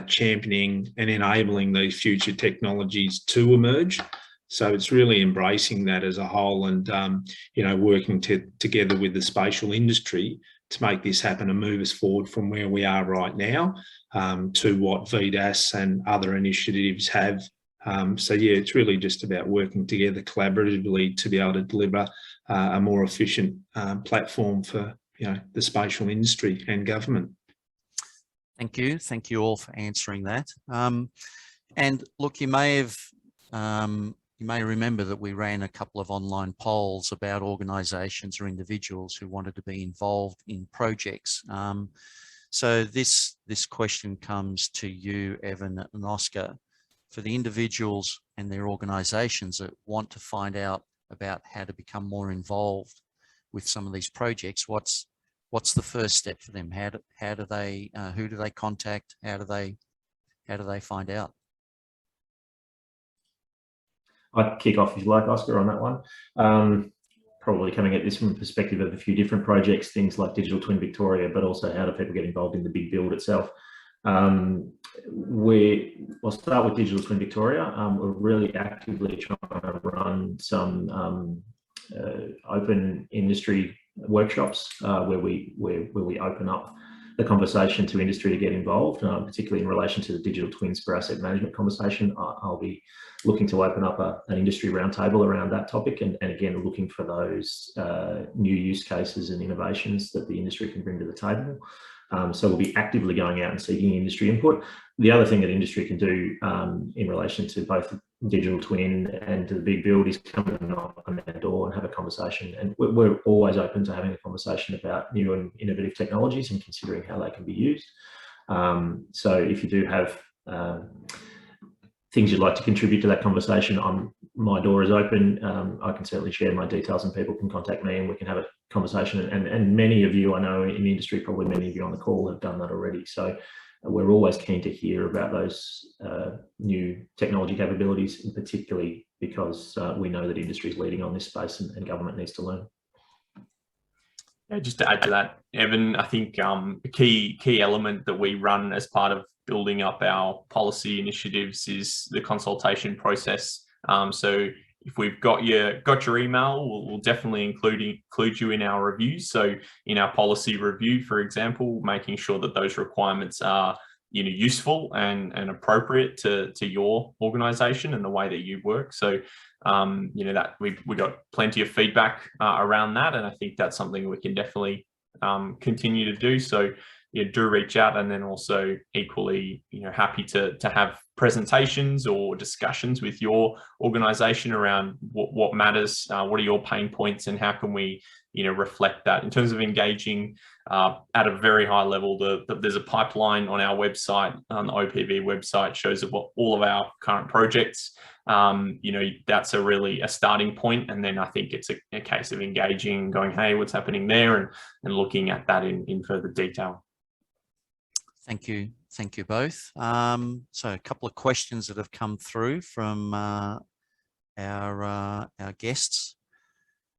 championing and enabling these future technologies to emerge. So it's really embracing that as a whole, and working together with the spatial industry to make this happen and move us forward from where we are right now to what VDAS and other initiatives have. So yeah, it's really just about working together collaboratively to be able to deliver a more efficient platform for the spatial industry and government. Thank you. Thank you all for answering that. And look, you may remember that we ran a couple of online polls about organisations or individuals who wanted to be involved in projects. So this question comes to you, Evan and Oscar. For the individuals and their organisations that want to find out about how to become more involved with some of these projects, what's the first step for them? How do they who do they contact? How do they find out? I'd kick off if you like, Oscar, on that one. Probably coming at this from the perspective of a few different projects, things like Digital Twin Victoria, but also how do people get involved in the big build itself. We'll start with Digital Twin Victoria. We're really actively trying to run some open industry workshops where we open up the conversation to industry to get involved, particularly in relation to the digital twins for asset management conversation. I'll be looking to open up an industry roundtable around that topic, and again, looking for those new use cases and innovations that the industry can bring to the table. So we'll be actively going out and seeking industry input. The other thing that industry can do in relation to both digital twin and to the big build is come and knock on our door and have a conversation. And we're always open to having a conversation about new and innovative technologies and considering how they can be used. So if you do have things you'd like to contribute to that conversation, my door is open. I can certainly share my details and people can contact me and we can have a conversation. And many of you I know in the industry, probably many of you on the call have done that already. So we're always keen to hear about those new technology capabilities, and particularly because we know that industry is leading on this space and government needs to learn. Yeah, just to add to that, Evan, I think a key element that we run as part of building up our policy initiatives is the consultation process. So if we've got your email, we'll definitely include you in our reviews. So in our policy review, for example, making sure that those requirements are useful and appropriate to your organisation and the way that you work. So that we got plenty of feedback around that, and I think that's something we can definitely continue to do. So do reach out, and then also equally happy to have presentations or discussions with your organisation around what matters, what are your pain points, and how can we reflect that in terms of engaging at a very high level. There's a pipeline on our website, on the OPV website, shows all of our current projects. That's a starting point, and then I think it's a case of engaging, going, hey, what's happening there, and looking at that in further detail. Thank you both. So a couple of questions that have come through from our guests.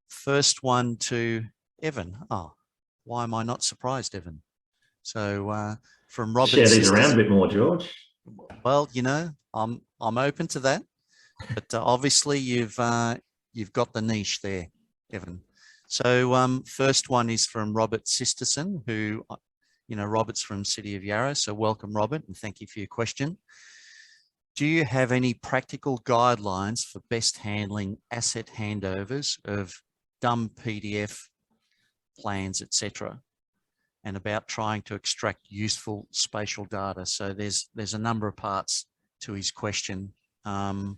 First one to Evan. Oh, why am I not surprised, Evan? So from Robert. Share these around a bit more, George. Well, I'm open to that, but obviously you've got the niche there, Evan. So first one is from Robert Sisterson, who Robert's from City of Yarra. So welcome, Robert, and thank you for your question. Do you have any practical guidelines for best handling asset handovers of dumb PDF plans, etc., and about trying to extract useful spatial data? So there's a number of parts to his question. So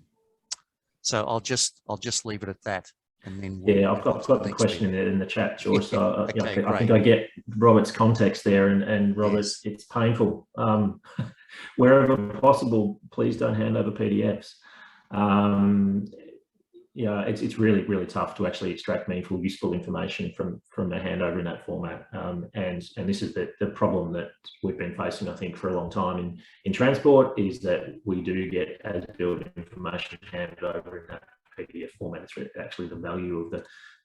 I'll just leave it at that. And then I've got the question in the chat, George. So okay, I think I get Robert's context there, and Robert, yes. It's painful. Wherever possible, please don't hand over PDFs. It's really tough to actually extract meaningful, useful information from a handover in that format. And this is the problem that we've been facing, I think, for a long time in transport, is that we do get as-built information handed over in that PDF format. It's actually the value of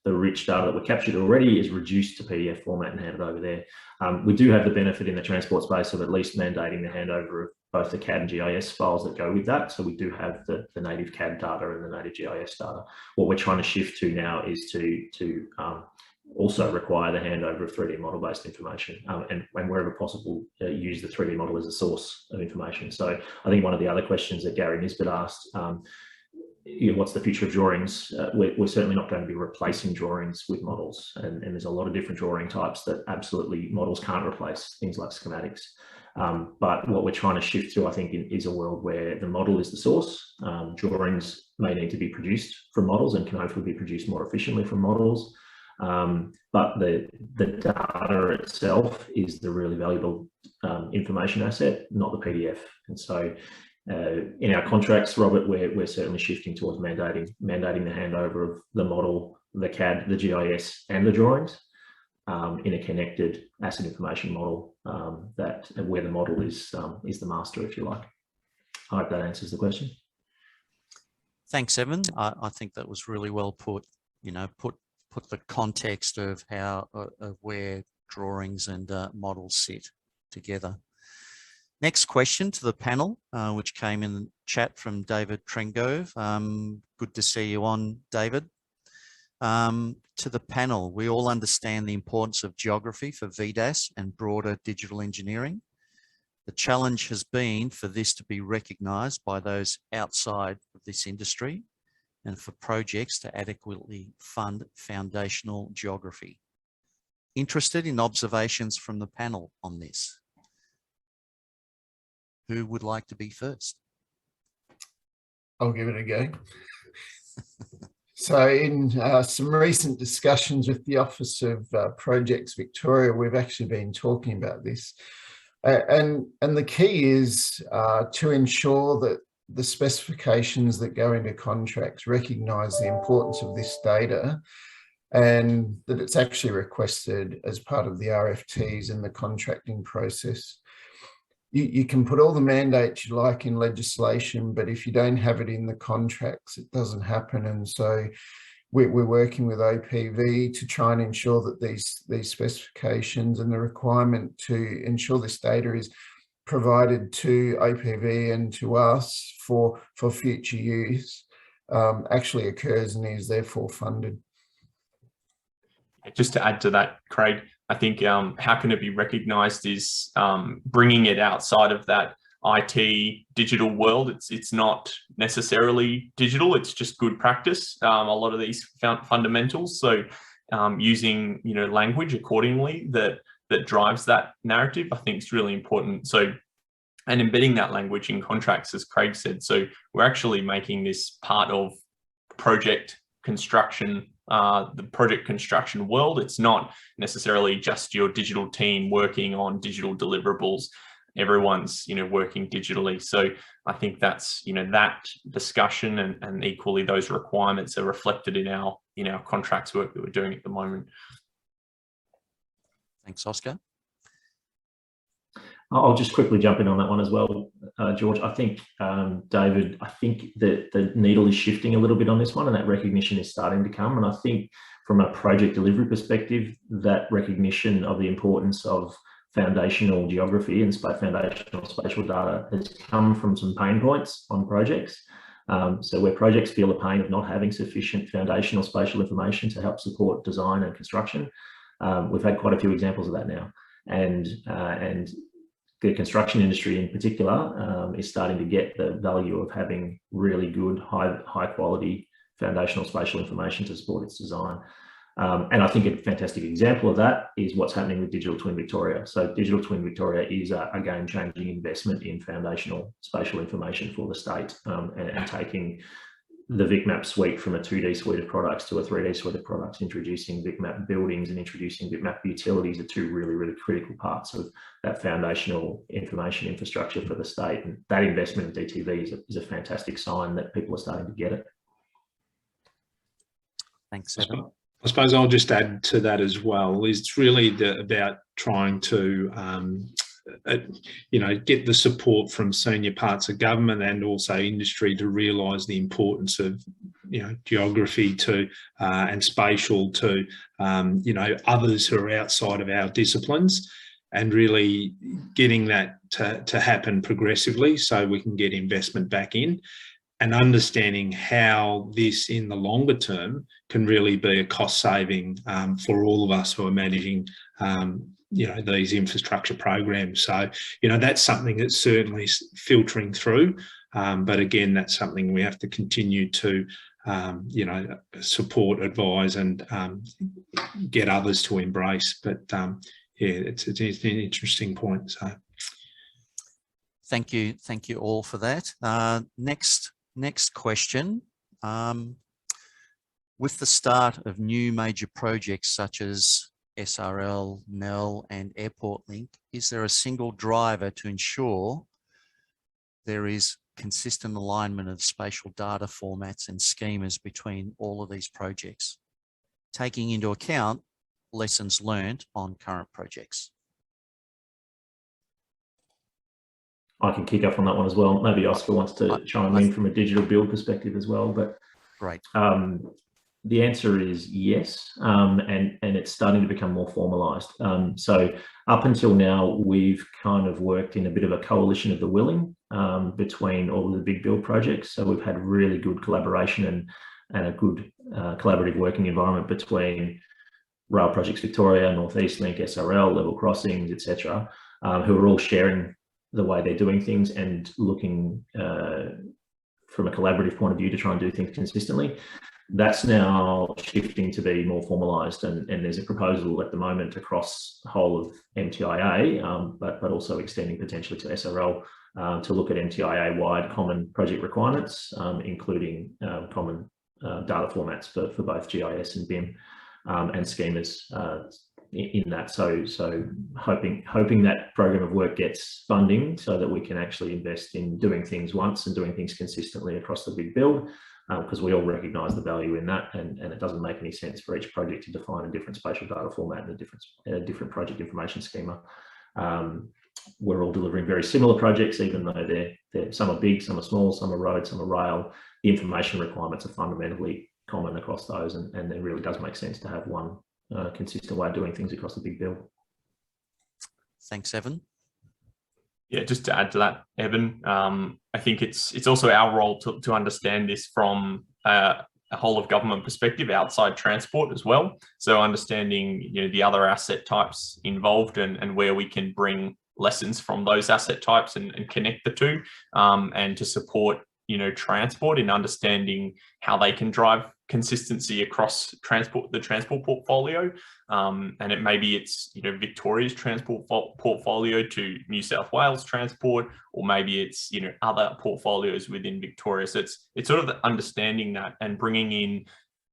the rich data that we captured already is reduced to PDF format and handed over there. We do have the benefit in the transport space of at least mandating the handover of both the CAD and GIS files that go with that. So we do have the native CAD data and the native GIS data. What we're trying to shift to now is to also require the handover of 3D model-based information, and wherever possible, use the 3D model as a source of information. So I think one of the other questions that Gary Nisbet asked, what's the future of drawings? We're certainly not going to be replacing drawings with models, and there's a lot of different drawing types that absolutely models can't replace, things like schematics. But what we're trying to shift to, I think, is a world where the model is the source. Drawings may need to be produced from models and can hopefully be produced more efficiently from models. But the data itself is the really valuable information asset, not the PDF. And so in our contracts, Robert, we're certainly shifting towards mandating the handover of the model, the CAD, the GIS, and the drawings in a connected asset information model where the model is the master, if you like. I hope that answers the question. Thanks, Evan. I think that was really well put. Put the context of where drawings and models sit together. Next question to the panel, which came in the chat from David Trengove. Good to see you on, David. To the panel, we all understand the importance of geography for VDAS and broader digital engineering. The challenge has been for this to be recognised by those outside of this industry and for projects to adequately fund foundational geography. interested in observations from the panel on this? Who would like to be first? I'll give it a go. So in some recent discussions with the Office of Projects Victoria, we've actually been talking about this. And the key is to ensure that the specifications that go into contracts recognise the importance of this data, and that it's actually requested as part of the RFTs and the contracting process. You can put all the mandates you like in legislation, but if you don't have it in the contracts, it doesn't happen. And so we're working with OPV to try and ensure that these specifications and the requirement to ensure this data is provided to OPV and to us for future use actually occurs and is therefore funded. Just to add to that, Craig, I think how can it be recognised is bringing it outside of that IT digital world. It's not necessarily digital, it's just good practice. A lot of these fundamentals. So using language accordingly that drives that narrative, I think is really important. So, and embedding that language in contracts, as Craig said. So we're actually making this part of project construction, the project construction world. It's not necessarily just your digital team working on digital deliverables. Everyone's working digitally. So I think that's that discussion and equally those requirements are reflected in our contracts work that we're doing at the moment. Thanks, Oscar. I'll just quickly jump in on that one as well, George. I think, David, I think that the needle is shifting a little bit on this one, and that recognition is starting to come. And I think from a project delivery perspective, that recognition of the importance of foundational geography and foundational spatial data has come from some pain points on projects. So where projects feel the pain of not having sufficient foundational spatial information to help support design and construction, we've had quite a few examples of that now. And the construction industry in particular is starting to get the value of having really good, high quality foundational spatial information to support its design. And I think a fantastic example of that is what's happening with Digital Twin Victoria. So Digital Twin Victoria is a game-changing investment in foundational spatial information for the state, and taking the VicMap suite from a 2D suite of products to a 3D suite of products, introducing VicMap buildings and introducing VicMap utilities are two really, really critical parts of that foundational information infrastructure for the state. And that investment in DTV is a fantastic sign that people are starting to get it. Thanks, Evan. I suppose I'll just add to that as well. It's really about trying to get the support from senior parts of government and also industry to realise the importance of geography to and spatial to others who are outside of our disciplines, and really getting that to happen progressively so we can get investment back in, and understanding how this in the longer term can really be a cost saving for all of us who are managing these infrastructure programs. So, that's something that's certainly filtering through. But again, that's something we have to continue to, support, advise, and get others to embrace. But it's an interesting point. So, thank you all for that. Next question. With the start of new major projects such as SRL, NEL and Airport Link, is there a single driver to ensure there is consistent alignment of spatial data formats and schemas between all of these projects, taking into account lessons learned on current projects? I can kick off on that one as well. Maybe Oscar wants to chime in from a digital build perspective as well. But great. The answer is yes, and it's starting to become more formalised. So up until now, we've kind of worked in a bit of a coalition of the willing between all of the big build projects. So we've had really good collaboration and a good collaborative working environment between Rail Projects Victoria, North East Link, SRL, Level Crossings, etc., who are all sharing the way they're doing things and looking from a collaborative point of view to try and do things consistently. That's now shifting to be more formalised, and there's a proposal at the moment across the whole of MTIA, but also extending potentially to SRL to look at MTIA-wide common project requirements, including common data formats for both GIS and BIM and schemas in that. So hoping that program of work gets funding so that we can actually invest in doing things once and doing things consistently across the big build, because we all recognise the value in that, and it doesn't make any sense for each project to define a different spatial data format and a different project information schema. We're all delivering very similar projects, even though they're some are big, some are small, some are road, some are rail. The information requirements are fundamentally common across those, and it really does make sense to have one consistent way of doing things across the big build. Thanks, Evan. Yeah, just to add to that, Evan, I think it's also our role to understand this from a whole of government perspective outside transport as well. So understanding, you know, the other asset types involved and where we can bring lessons from those asset types and connect the two, and to support, you know, transport in understanding how they can drive consistency across the transport portfolio. And it's, you know, Victoria's transport portfolio to New South Wales transport, or maybe it's, you know, other portfolios within Victoria. So it's sort of understanding that and bringing in,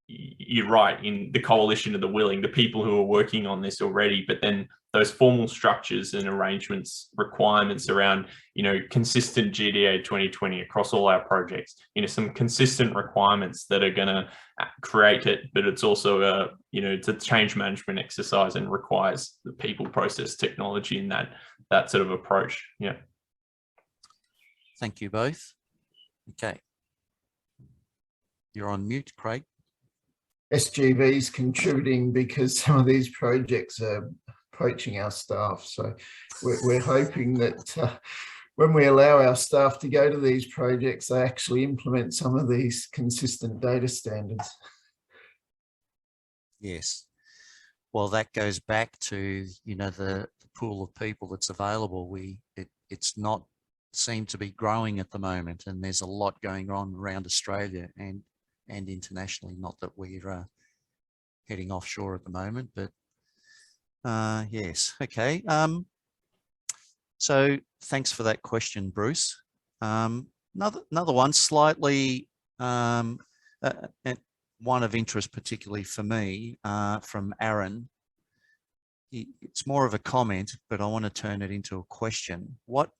you're right, in the coalition of the willing, the people who are working on this already, but then those formal structures and arrangements, requirements around, you know, consistent GDA 2020 across all our projects, you know, some consistent requirements that are going to create it, but it's also you know, it's a change management exercise and requires the people, process, technology in that sort of approach. Yeah. Thank you both. Okay. You're on mute, Craig. SGV's contributing because some of these projects are poaching our staff. So we're hoping that when we allow our staff to go to these projects, they actually implement some of these consistent data standards. Yes. Well, that goes back to, you know, the pool of people that's available. It's not seem to be growing at the moment, and there's a lot going on around Australia and internationally. Not that we're heading offshore at the moment, but yes. Okay. So thanks for that question, Bruce. Another one, slightly one of interest, particularly for me, from Aaron. It's more of a comment, but I want to turn it into a question. What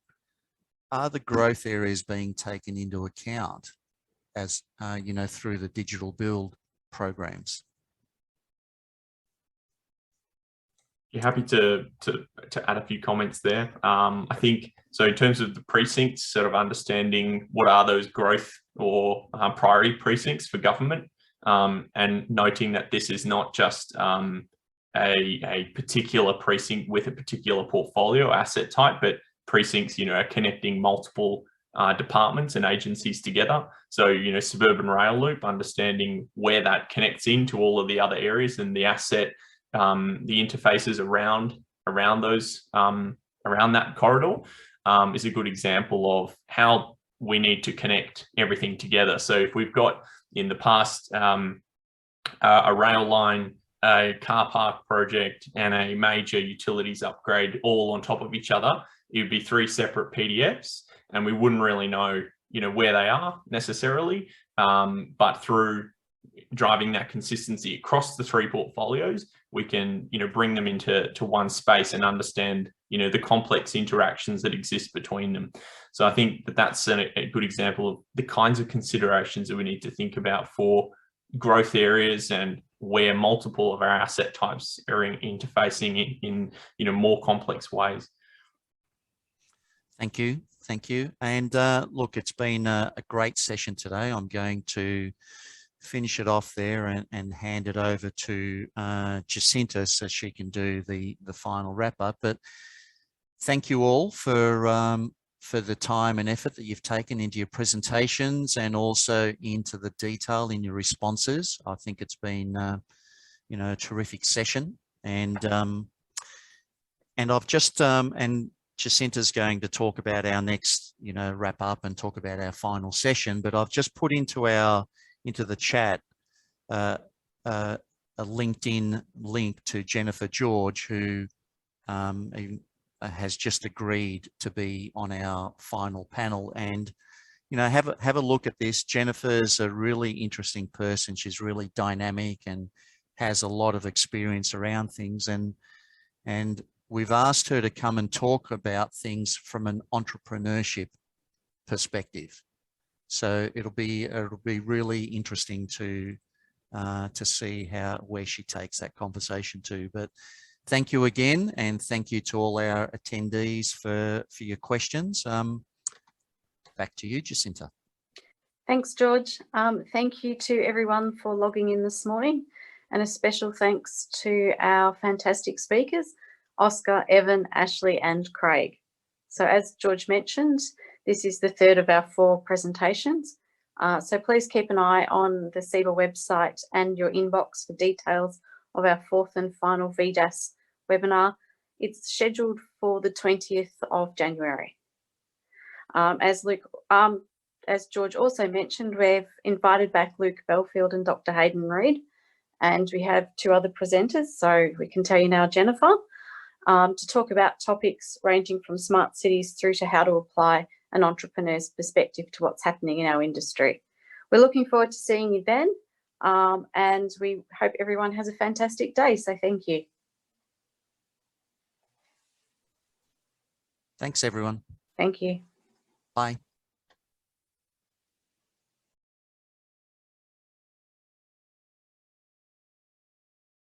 are the growth areas being taken into account as you know, through the digital build programs? You're happy to add a few comments there. I think so. In terms of the precincts, sort of understanding what are those growth or priority precincts for government, and noting that this is not just a particular precinct with a particular portfolio asset type, but precincts, you know, are connecting multiple departments and agencies together. So, you know, suburban rail loop, understanding where that connects into all of the other areas and the asset, the interfaces around those around that corridor, is a good example of how we need to connect everything together. So if we've got in the past a rail line, a car park project, and a major utilities upgrade all on top of each other, it would be 3 separate PDFs, and we wouldn't really know, you know, where they are necessarily. But through driving that consistency across the 3 portfolios, we can, you know, bring them into one space and understand, you know, the complex interactions that exist between them. So I think that's a good example of the kinds of considerations that we need to think about for growth areas and where multiple of our asset types are interfacing in you know, more complex ways. Thank you. Thank you. And look, it's been a great session today. I'm going to finish it off there and hand it over to Jacinta so she can do the final wrap up. But thank you all for the time and effort that you've taken into your presentations and also into the detail in your responses. I think it's been you know, a terrific session, and I've just and Jacinta's going to talk about our next, you know, wrap up and talk about our final session, but I've just put into the chat a LinkedIn link to Jennifer George, who has just agreed to be on our final panel. And have a look at this. Jennifer's a really interesting person. She's really dynamic and has a lot of experience around things. And we've asked her to come and talk about things from an entrepreneurship perspective. So it'll be really interesting to see where she takes that conversation to. But thank you again, and thank you to all our attendees for your questions. Back to you, Jacinta. Thanks, George. Thank you to everyone for logging in this morning, and a special thanks to our fantastic speakers, Oscar, Evan, Ashley, and Craig. So as George mentioned, this is the third of our 4 presentations. So please keep an eye on the CEBA website and your inbox for details of our 4th and final VDAS webinar. It's scheduled for the 20th of January. As George also mentioned, we've invited back Luke Belfield and Dr. Hayden Reid, and we have 2 other presenters, so we can tell you now, Jennifer, to talk about topics ranging from smart cities through to how to apply an entrepreneur's perspective to what's happening in our industry. We're looking forward to seeing you then, and we hope everyone has a fantastic day, so thank you. Thanks, everyone. Thank you. Bye.